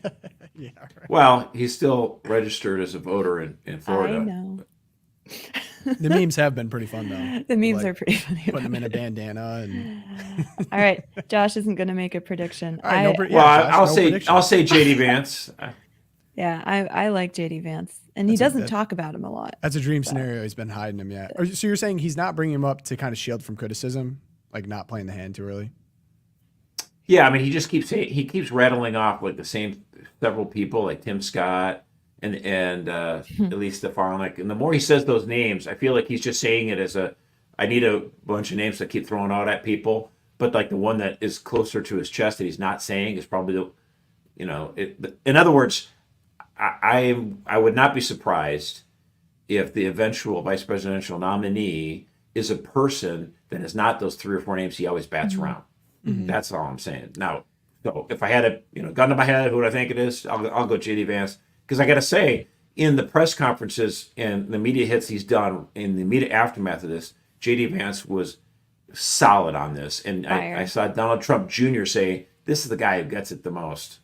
Yeah, right. Well, he's still registered as a voter in Florida. I know. The memes have been pretty fun, though. The memes Like, are pretty funny. Putting them in a bandana and. All right, Josh isn't going to make a prediction. All right, no I- pre- Well, Yeah, Josh, I'll no say prediction. I'll say JD Vance. Yeah, I like JD Vance, and he That's a doesn't good- talk about him a lot. That's a dream scenario. He's been hiding him yet. So you're saying he's not bringing him up to kind of shield from criticism, like not playing the hand too early? Yeah, I mean, he just keeps rattling off like the same several people, like Tim Scott and Elise Stefanik. And the more he says those names, I feel like he's just saying it as I need a bunch of names to keep throwing out at people. But like the one that is closer to his chest that he's not saying is probably in other words, I would not be surprised if the eventual vice presidential nominee is a person that is not those 3 or 4 names he always bats around. That's all I'm saying. Now, so if I had a gun to my head, who would I think it is? I'll go JD Vance, because I got to say, in the press conferences and the media hits he's done in the immediate aftermath of this, JD Vance was solid on this, and I saw Donald Trump Jr. say, "This is the guy who gets it the most."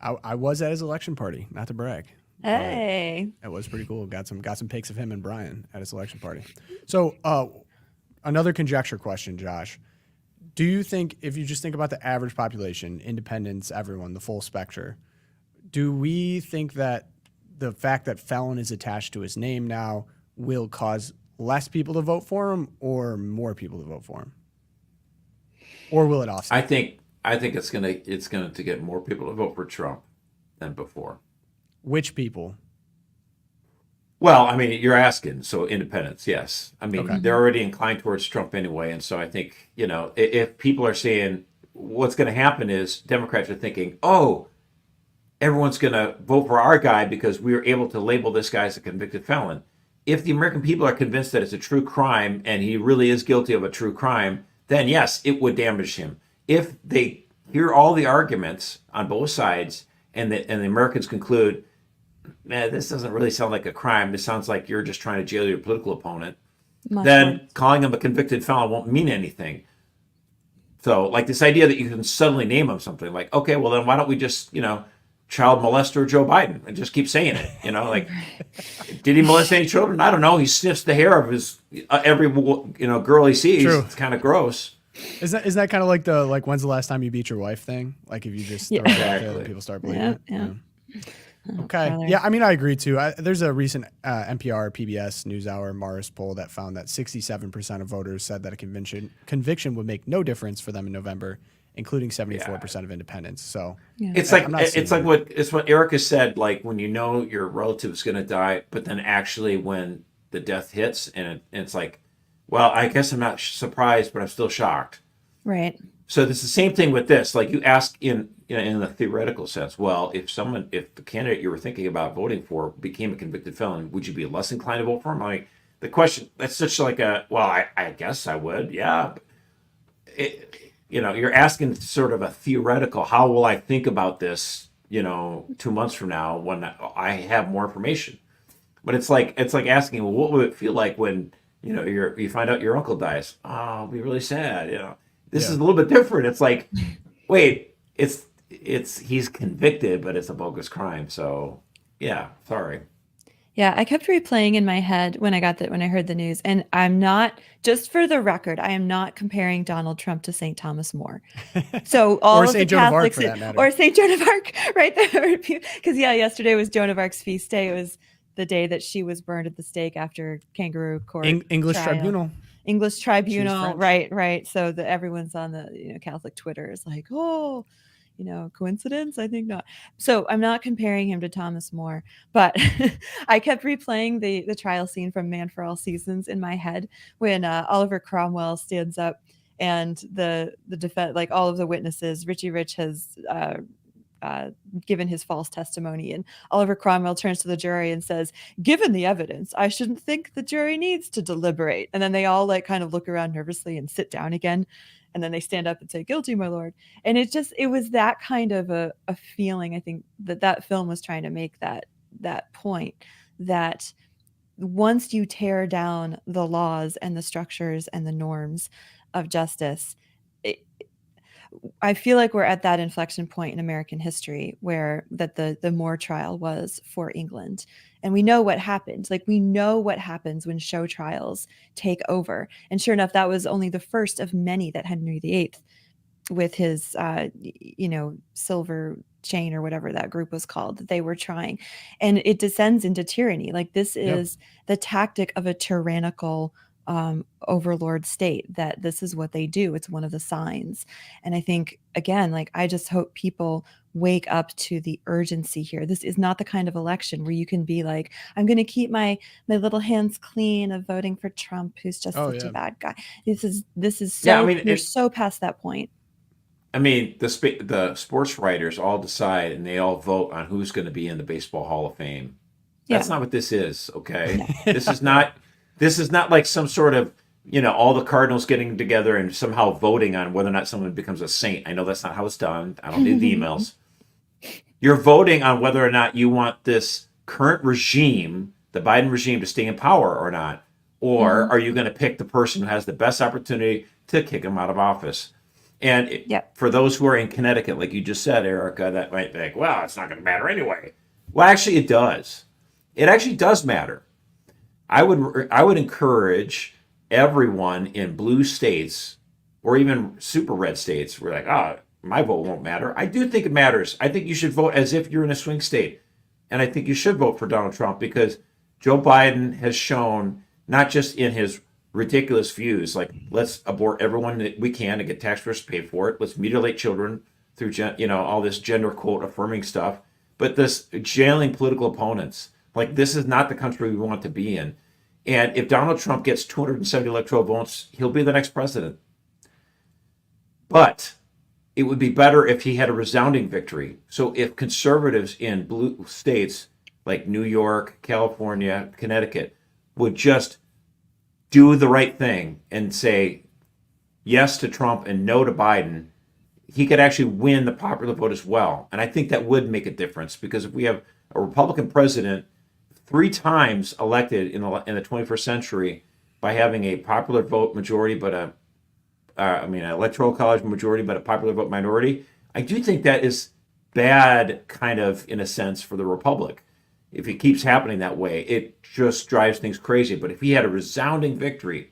I was at his election party, not to brag. Hey, It was pretty cool. Got some pics of him and Brian at his election party. So another conjecture question, Josh. Do you think, if you just think about the average population, independents, everyone, the full spectrum, do we think that the fact that Felon is attached to his name now will cause less people to vote for him or more people to vote for him? Or will it offset? I think it's gonna to get more people to vote for Trump than before. Which people? Well, I mean, you're asking, so independents, yes. I mean, Okay. they're already inclined towards Trump anyway, and so I think, if people are saying what's going to happen is Democrats are thinking, oh, everyone's going to vote for our guy because we were able to label this guy as a convicted felon. If the American people are convinced that it's a true crime and he really is guilty of a true crime, then yes, it would damage him. If they hear all the arguments on both sides and the Americans conclude, man, this doesn't really sound like a crime. This sounds like you're just trying to jail your political opponent. much Then more. calling him a convicted felon won't mean anything. So, like this idea that you can suddenly name him something, like, okay, well then why don't we just, child molester Joe Biden and just keep saying it? Like, did he molest any children? I don't know. He sniffs the hair of his every girl he sees. True. It's kind of gross. Is that kind of like when's the last time you beat your wife thing? Like if you just throw Yeah. it out there, Exactly. people start believing Yeah, it. yeah. Okay. Tyler. Yeah, I mean, I agree too. There's a recent NPR PBS NewsHour Mars poll that found that 67% of voters said that a conviction would make no difference for them in November, including 74% of independents. So Yeah. It's I'm not it's seeing like what Erika said. Like when you know your relative is going to die, but then actually when the death hits, and it's like, well, I guess I'm not surprised, but I'm still shocked. Right. So it's the same thing with this. Like you ask in the theoretical sense, well, if the candidate you were thinking about voting for became a convicted felon, would you be less inclined to vote for him? Like the question, that's such like a, well, I guess I would, yeah. You're asking sort of a theoretical, how will I think about this, 2 months from now when I have more information? But it's like asking, well, what would it feel like when, you find out your uncle dies? Oh, it'll be really sad, This is a little bit different. It's like, wait, he's convicted, but it's a bogus crime. So yeah, sorry. Yeah, I kept replaying in my head when I heard the news, and I'm not, just for the record, I am not comparing Donald Trump to St. Thomas More. So all Or of the St. Joan of Arc, Catholics, for that matter. or St. Joan of Arc, right there, because yesterday was Joan of Arc's feast day. It was the day that she was burned at the stake after kangaroo court English trial. tribunal. English tribunal, French. right. So everyone's on the Catholic Twitter is like, oh, coincidence? I think not. So I'm not comparing him to Thomas More, but I kept replaying the trial scene from Man for All Seasons in my head when Oliver Cromwell stands up and the defense, like all of the witnesses, Richie Rich has given his false testimony, and Oliver Cromwell turns to the jury and says, given the evidence, I shouldn't think the jury needs to deliberate. And then they all kind of look around nervously and sit down again. And then they stand up and say, guilty, my lord. And it was that kind of a feeling. I think that film was trying to make that point, that once you tear down the laws and the structures and the norms of justice, I feel like we're at that inflection point in American history where the Moore trial was for England. And we know what happens. We know what happens when show trials take over. And sure enough, that was only the first of many that Henry VIII, with his, silver chain or whatever that group was called, that they were trying. And it descends into tyranny. This is the tactic of a tyrannical overlord state, that this is what they do. It's one of the signs. And I think, again, I just hope people wake up to the urgency here. This is not the kind of election where you can be like, I'm going to keep my little hands clean of voting for Trump, who's just such a bad guy. This is so, you're so past that point. I mean, the sports writers all decide and they all vote on who's going to be in the Baseball Hall of Fame. That's not what this is, okay? This is not like some sort of, all the Cardinals getting together and somehow voting on whether or not someone becomes a saint. I know that's not how it's done. I don't need the emails. You're voting on whether or not you want this current regime, the Biden regime, to stay in power or not. Or are you going to pick the person who has the best opportunity to kick him out of office? And for those who are in Connecticut, like you just said, Erika, that might be like, well, it's not going to matter anyway. Well, actually, it does. It actually does matter. I would encourage everyone in blue states or even super red states, we're like, my vote won't matter. I do think it matters. I think you should vote as if you're in a swing state. And I think you should vote for Donald Trump because Joe Biden has shown, not just in his ridiculous views, like let's abort everyone that we can to get taxpayers to pay for it. Let's mutilate children through, all this gender quote affirming stuff. But this jailing political opponents, this is not the country we want to be in. And if Donald Trump gets 270 electoral votes, he'll be the next president. But it would be better if he had a resounding victory. So if conservatives in blue states like New York, California, Connecticut would just do the right thing and say yes to Trump and no to Biden, he could actually win the popular vote as well. And I think that would make a difference, because if we have a Republican president 3 times elected in the 21st century by having a popular vote majority, but an electoral college majority, but a popular vote minority, I do think that is bad, kind of, in a sense, for the Republic. If it keeps happening that way, it just drives things crazy. But if he had a resounding victory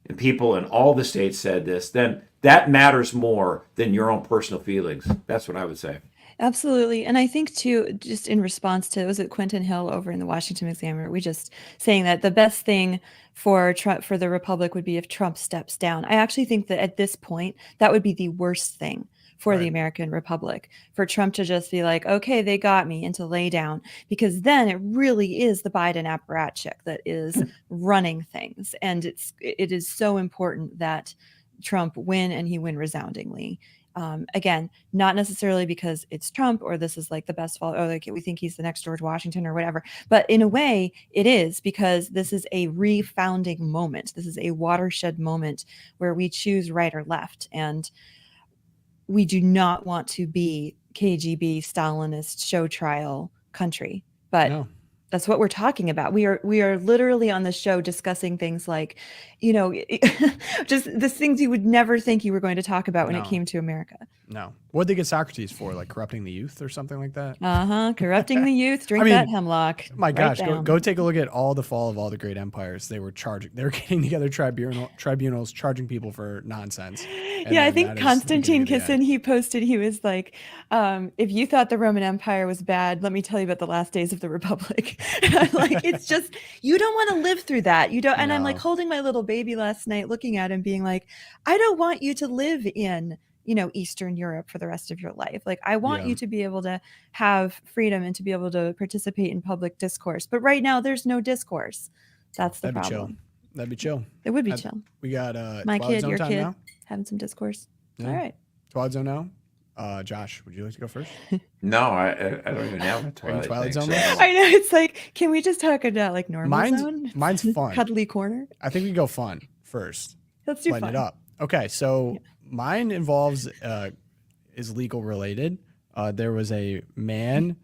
and people in all the states said this, then that matters more than your own personal feelings. That's what I would say. Absolutely. And I think too, just in response to, was it Quentin Hill over in the Washington Examiner? We just saying that the best thing for Trump, for the Republic, would be if Trump steps down. I actually think that at this point, that would be the worst thing for the Right. American Republic, for Trump to just be like, okay, they got me, and to lay down, because then it really is the Biden apparatchik that is running things. And it is so important that Trump win, and he win resoundingly. Again, not necessarily because it's Trump or this is like the best fall, or like we think he's the next George Washington or whatever, but in a way it is, because this is a refounding moment. This is a watershed moment where we choose right or left. And we do not want to be KGB Stalinist show trial country, but No. that's what we're talking about. We are literally on the show discussing things like, just the things you would never think you were going to talk about when it No. came to America. No. What'd they get Socrates for? Like corrupting the youth or something like that? Corrupting the youth. Drink I mean, that hemlock. My Write gosh, down. go take a look at all the fall of all the great empires. They were getting together tribunals charging people for nonsense. And Yeah, I then think that is the Constantine beginning of the Kissin, end. he posted, he was like, if you thought the Roman Empire was bad, let me tell you about the last days of the Republic. And I'm like, it's just, you don't want to live through that. You don't. And I'm like No. holding my little baby last night, looking at him being like, I don't want you to live in, Eastern Europe for the rest of your life. Like, I want Yeah. you to be able to have freedom and to be able to participate in public discourse. But right now there's no discourse. That's the That'd be chill. problem. That'd be chill. It would be I'd- chill. We got My Twilight kid, Zone your time kid, now. having some discourse. Yeah. All right. Twilight Zone now. Josh, would you like to go first? No, I don't even have a Are you Twilight, Twilight thing, Zone? so- I know, it's like, can we just talk about like normal zone? Mine's fun. Cuddly corner. I think we go fun first. Let's do Lighten fun. it up. Okay, so mine involves is legal related. There was a man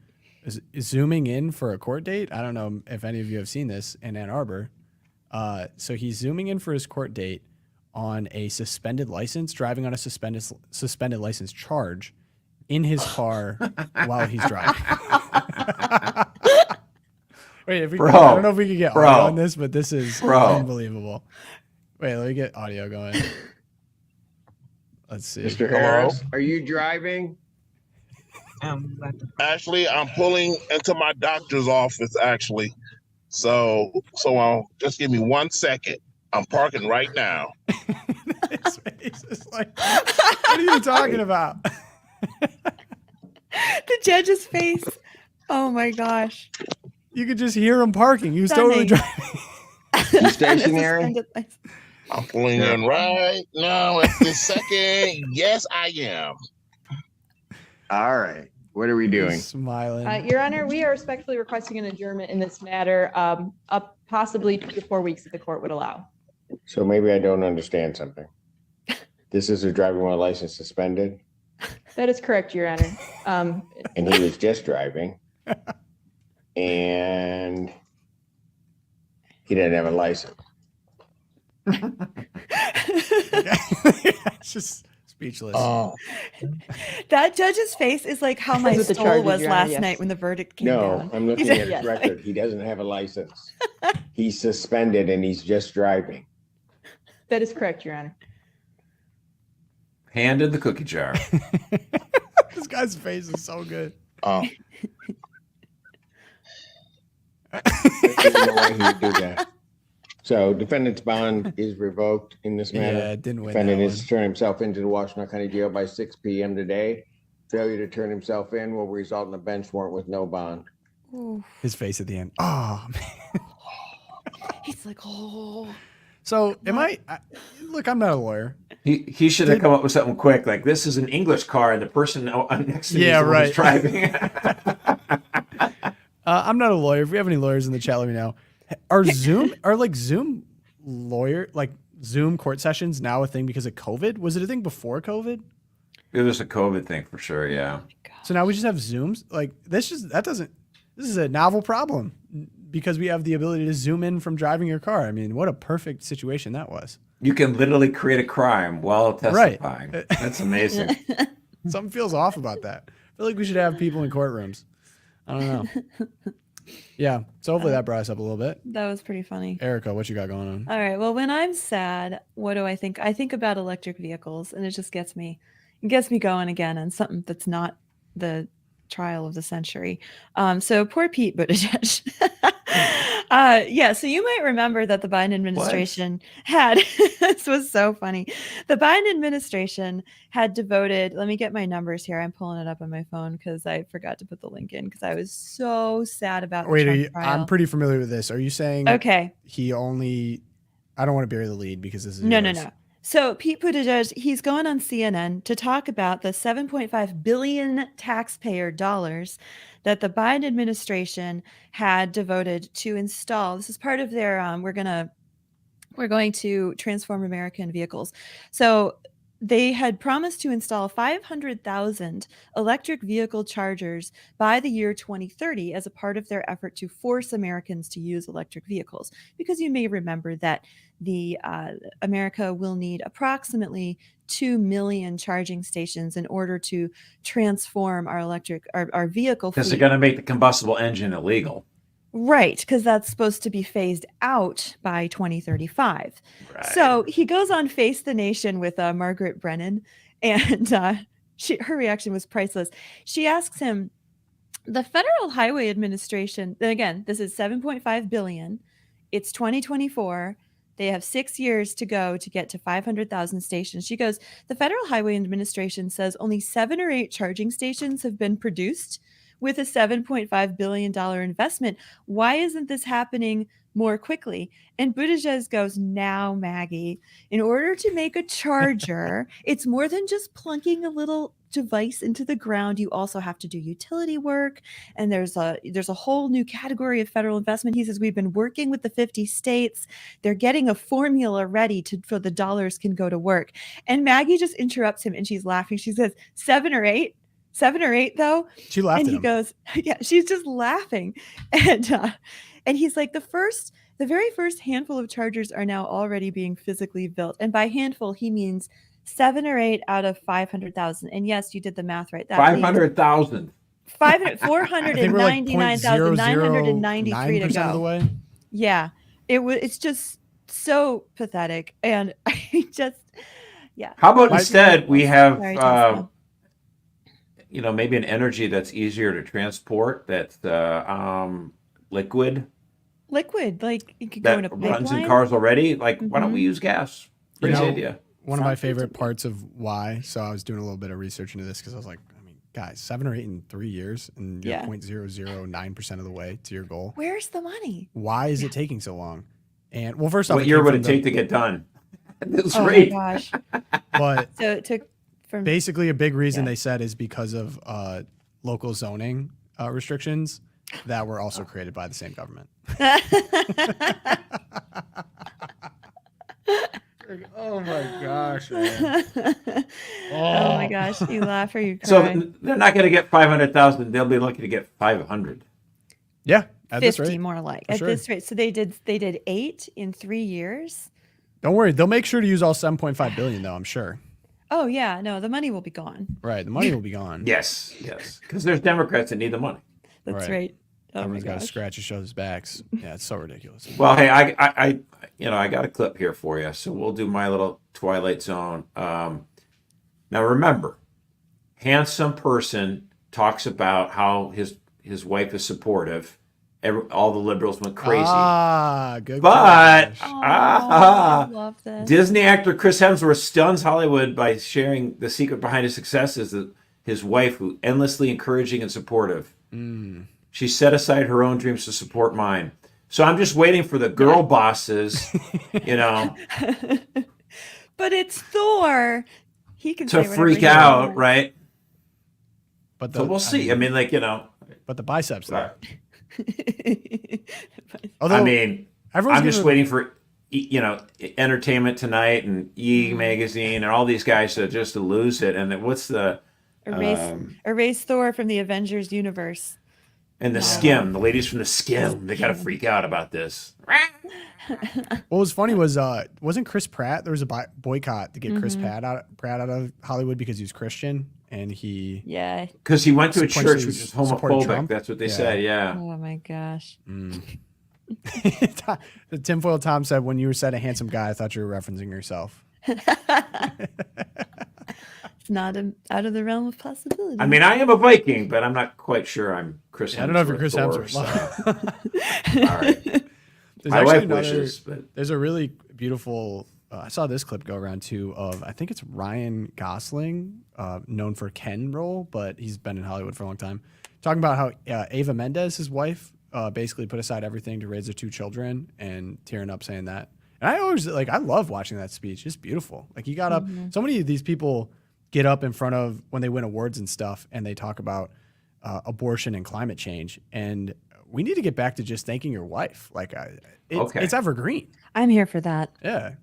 zooming in for a court date. I don't know if any of you have seen this in Ann Arbor. So he's zooming in for his court date on a suspended license, driving on a suspended license charge in his car while he's driving. Wait, I don't know if we could get audio on this, but this is unbelievable. Wait, let me get audio going. Let's see. Mr. Harris, are you driving? Actually, I'm pulling into my doctor's office, actually. So just give me 1 second. I'm parking right now. His face is like, what are you talking about? The judge's face. Oh my gosh. You could just hear him parking. He was totally Stunning. driving. You stationary? Suspended license. I'm pulling in right now at this second. Yes, I am. All right. What are we doing? He's smiling. Your Honor, we are respectfully requesting an adjournment in this matter, up possibly 2 to 4 weeks if the court would allow. So maybe I don't understand something. This is a driving while license suspended, That is correct, Your Honor. and he was just driving, and he didn't have a license. It's just speechless. Oh, That judge's face is like how my With the soul charges, was Your Honor, last yes. night when the verdict came No, down. I'm looking He at did- his Yes. record. He doesn't have a license. He's suspended, and he's just driving. That is correct, Your Honor. Hand in the cookie jar. This guy's face is so good. oh. I don't know why he would do that. So defendant's bond is revoked in this matter. Yeah, didn't win Defendant that is one. to turn himself into the Washington County Jail by 6 p.m. today. Failure to turn himself in will result in a bench warrant with no bond. Ooh. His face at the end. Oh, man. He's like, oh. So look, I'm not a lawyer. He should have come up with something quick, like this is an English car, and the person next to me Yeah, is the one who's driving. I'm not a lawyer. If we have any lawyers in the chat, let me know. Are Zoom Zoom court sessions now a thing because of COVID? Was it a thing before COVID? It was a COVID thing for sure. Yeah. So now we just have Zooms. Like this is a novel problem because we have the ability to zoom in from driving your car. I mean, what a perfect situation that was. You can literally create a crime while Right. testifying. That's amazing. Something feels off about that. I feel like we should have people in courtrooms. I don't know. Yeah. So hopefully that brought us up a little bit. That was pretty funny. Erica, what you got going on? All right. Well, when I'm sad, what do I think? I think about electric vehicles, and it just gets me going again on something that's not the trial of the century. So poor Pete Buttigieg. Yeah, so you might remember that the Biden administration had, this was so funny. The Biden administration had devoted, let me get my numbers here. I'm pulling it up on my phone because I forgot to put the link in because I was so sad about the Trump trial. I'm pretty familiar with this. Are you saying Okay. he only, I don't want to bury the lead because this is No. So Pete Buttigieg, he's going on CNN to talk about the $7.5 billion taxpayer dollars that the Biden administration had devoted to install. This is part of their we're going to transform American vehicles. So they had promised to install 500,000 electric vehicle chargers by the year 2030 as a part of their effort to force Americans to use electric vehicles. Because you may remember that the America will need approximately 2 million charging stations in order to transform our vehicle fleet. Because they're going to make the combustible engine illegal. Right, because that's supposed to be phased out by 2035. Right. So he goes on Face the Nation with Margaret Brennan, and her reaction was priceless. She asks him, the Federal Highway Administration, and again, this is $7.5 billion. It's 2024. They have 6 years to go to get to 500,000 stations. She goes, the Federal Highway Administration says only 7 or 8 charging stations have been produced with a $7.5 billion investment. Why isn't this happening more quickly? And Buttigieg goes, now, Maggie, in order to make a charger, it's more than just plunking a little device into the ground. You also have to do utility work. And there's a whole new category of federal investment. He says, we've been working with the 50 states. They're getting a formula ready so the dollars can go to work. And Maggie just interrupts him and she's laughing. She says, 7 or 8 though. She laughed and at he him. Goes, yeah, she's just laughing. And he's like, the very first handful of chargers are now already being physically built. And by handful, he means 7 or 8 out of 500,000. And yes, you did the math right. That 500,000. 499,993 to go. of the way. Yeah, it's just so pathetic. And I just, yeah. How about instead we have, Sorry, Tesla. Maybe an energy that's easier to transport, that's liquid, like you could go in that a runs in pipeline. cars already. Like, why don't we use gas? Crazy idea. One of my Sounds good to favorite me. parts of why, so I was doing a little bit of research into this because I was like, I mean, guys, 7 or 8 in 3 years and you're Yeah. 0.009% of the way to your goal. Where's the money? Why is it taking so long? And well, first off, What year would it take to get done? This Oh rate. my gosh. But So it took from basically, a big reason Yeah. they said is because of local zoning restrictions that were also created by the same government. Oh my gosh, man. Oh my gosh, you laugh or you cry. So they're not going to get 500,000. They'll be lucky to get 500. Yeah, at this 50 rate. more like For at sure. this rate. So they did 8 in 3 years. Don't worry, they'll make sure to use all 7.5 billion, though. I'm sure. Oh yeah, no, the money will be gone. Right, the money will be gone. Yes. Because there's Democrats that need the money. That's Right. right. Oh my Everyone's got to gosh. scratch each other's backs. Yeah, it's so ridiculous. Well, hey, I got a clip here for you, so we'll do my little Twilight Zone. Now, remember, handsome person talks about how his wife is supportive. All the liberals went crazy. Good. But call, I love this. Disney actor Chris Hemsworth stuns Hollywood by sharing the secret behind his success is that his wife, who endlessly encouraging and supportive. She set aside her own dreams to support mine. So I'm just waiting for the girl bosses, But it's Thor. He can to say whatever freak he out, wants. right? But So we'll see. I mean, but the biceps. Though. I Although, mean, everyone's I'm just gonna- waiting for Entertainment Tonight and E Magazine and all these guys to lose it. And then what's the Erase Thor from the Avengers universe. and the Skim, the ladies from the Skim, they got to freak out about this. What was funny was wasn't Chris Pratt? There was a boycott to get Chris Mm-hmm. Pratt out of Hollywood because he was Christian and he. Yeah. Because he went to a Sequentially church which is supported homophobic. Trump? That's what they Yeah. said. Yeah. Oh my gosh. The tinfoil Tom said, "When you said a handsome guy, I thought you were referencing yourself." It's not out of the realm of possibility. I mean, I am a Viking, but I'm not quite sure I'm Chris Hemsworth. I don't know if you're Chris Thor, Hemsworth. so- All right. There's My actually wife another- wishes, but There's a really beautiful. I saw this clip go around too of I think it's Ryan Gosling, known for Ken role, but he's been in Hollywood for a long time, talking about how Eva Mendes, his wife, basically put aside everything to raise their 2 children, and tearing up saying that. And I always I love watching that speech. It's beautiful. Like he got up. So many of these people get up in front of when they win awards and stuff, and they talk about abortion and climate change. And we need to get back to just thanking your wife. Like it's evergreen. I'm here for that. Yeah.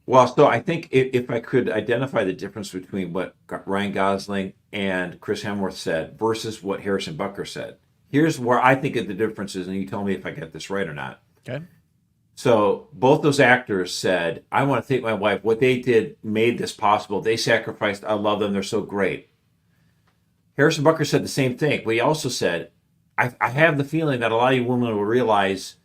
well, so I think if I could identify the difference between what Ryan Gosling and Chris Hemsworth said versus what Harrison Butker said, here's where I think of the differences, and you tell me if I get this right or not. Okay. So both those actors said, I want to thank my wife. What they did made this possible. They sacrificed. I love them. They're so great. Harrison Butker said the same thing. But he also said, I have the feeling that a lot of you women will realize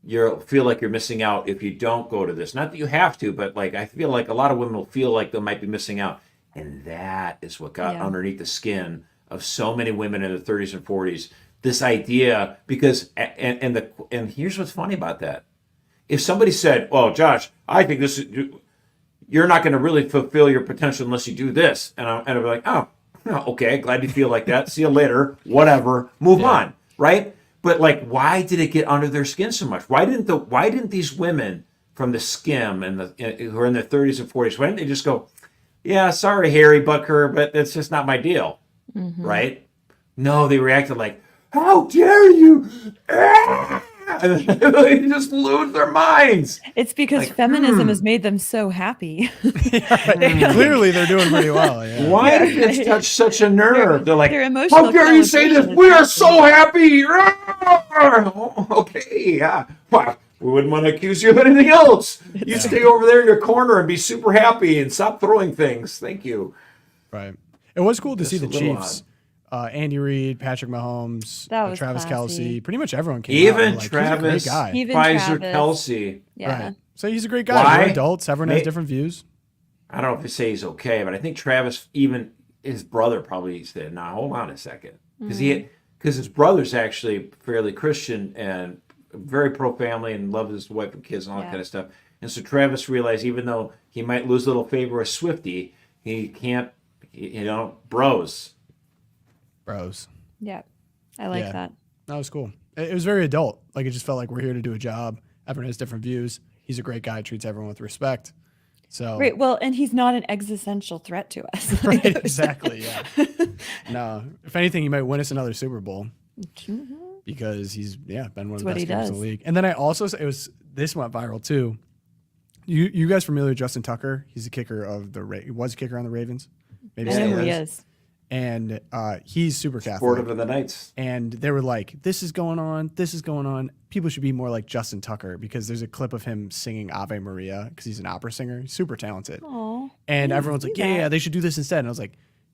you'll feel like you're missing out if you don't go to this. Not that you have to, but like I feel like a lot of women will feel like they might be missing out. And that is what got underneath the skin of so many women in their 30s and 40s. This idea, because and here's what's funny about that. If somebody said, "Well, Josh, I think you're not going to really fulfill your potential unless you do this," and I'd be like, "Oh, okay, glad you feel like that. See you later. Whatever. Move on." Right? But like, why did it get under their skin so much? Why didn't these women from the skim and who are in their 30s and 40s? Why didn't they just go, "Yeah, sorry, Harry Butker, but it's just not my deal," right? No, they reacted like, "How dare you!" And they just lose their minds. It's because feminism has made them so happy. Clearly, they're doing pretty well. Yeah. Why did it touch such a nerve? They're like, their emotional "How dare you say this? connotation We is are so happy." Okay, yeah. Well, we wouldn't want to accuse you of anything else. You stay over there in your corner and be super happy and stop throwing things. Thank you. Right. It was cool to see Just the a little Chiefs. Andy Reid, Patrick Mahomes, That was Travis classy. Kelce. Pretty much everyone came out. Even and, like, Travis, he's a great guy. Even Pfizer, Travis. Kelsey. Yeah. Right. So he's a great guy. Why? We're adults. Everyone has different views. I don't know if you say he's okay, but I think Travis, even his brother probably said, "Nah, hold on a second," because his brother's actually fairly Christian and very pro-family and loves his wife and kids and all that kind of stuff. And so Travis realized, even though he might lose a little favor with Swifty, he can't, bros. Yeah. I like Yeah. that. That was cool. It was very adult. Like, it just felt like we're here to do a job. Everyone has different views. He's a great guy, treats everyone with respect. So Right. Well, and he's not an existential threat to us. right, exactly. Yeah. No, if anything, he might win us another Super Bowl because he's been one of the what best he kickers in does. the league. And then I also this went viral too. You guys familiar with Justin Tucker? He's the kicker of he was a kicker on the Ravens. Maybe I still know who he is. is. And he's super Catholic. Supportive of the Knights. And they were like, this is going on. This is going on. People should be more like Justin Tucker because there's a clip of him singing Ave Maria because he's an opera singer. He's super talented. Oh. And everyone's like, see that. yeah, they should do this instead. And I was like,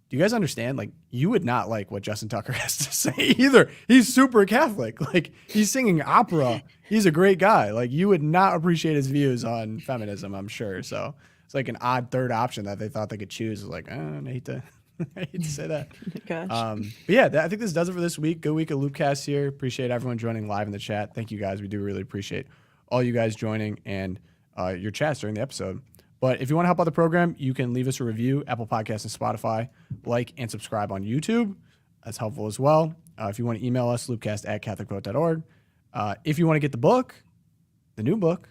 do you guys understand? Like, you would not like what Justin Tucker has to say either. He's super Catholic. Like, he's singing opera. He's a great guy. Like, you would not appreciate his views on feminism, I'm sure. So it's like an odd third option that they thought they could choose. Like, I hate to say that. Gosh. But yeah, I think this does it for this week. Good week of Loopcast here. Appreciate everyone joining live in the chat. Thank you guys. We do really appreciate all you guys joining and your chats during the episode. But if you want to help out the program, you can leave us a review, Apple Podcasts and Spotify, like and subscribe on YouTube. That's helpful as well. If you want to email us, loopcast@catholicvote.org. If you want to get the book, the new book,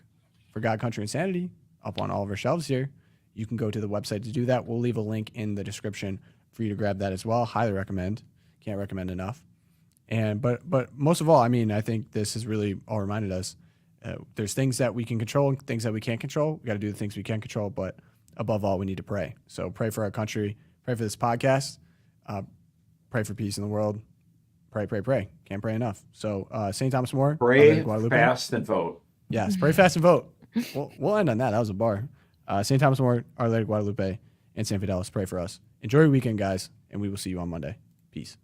For God, Country, and Sanity, up on all of our shelves here, you can go to the website to do that. We'll leave a link in the description for you to grab that as well. Highly recommend. Can't recommend enough. And but most of all, I mean, I think this has really all reminded us there's things that we can control and things that we can't control. We got to do the things we can control, but above all, we need to pray. So pray for our country. Pray for this podcast. Pray for peace in the world. Pray, pray, pray. Can't pray enough. So St. Thomas More. Pray, Guadalupe. fast, and vote. Yes, pray fast and vote. We'll end on that. That was a bar. St. Thomas More, Our Lady of Guadalupe, and San Fidelis, pray for us. Enjoy your weekend, guys, and we will see you on Monday. Peace.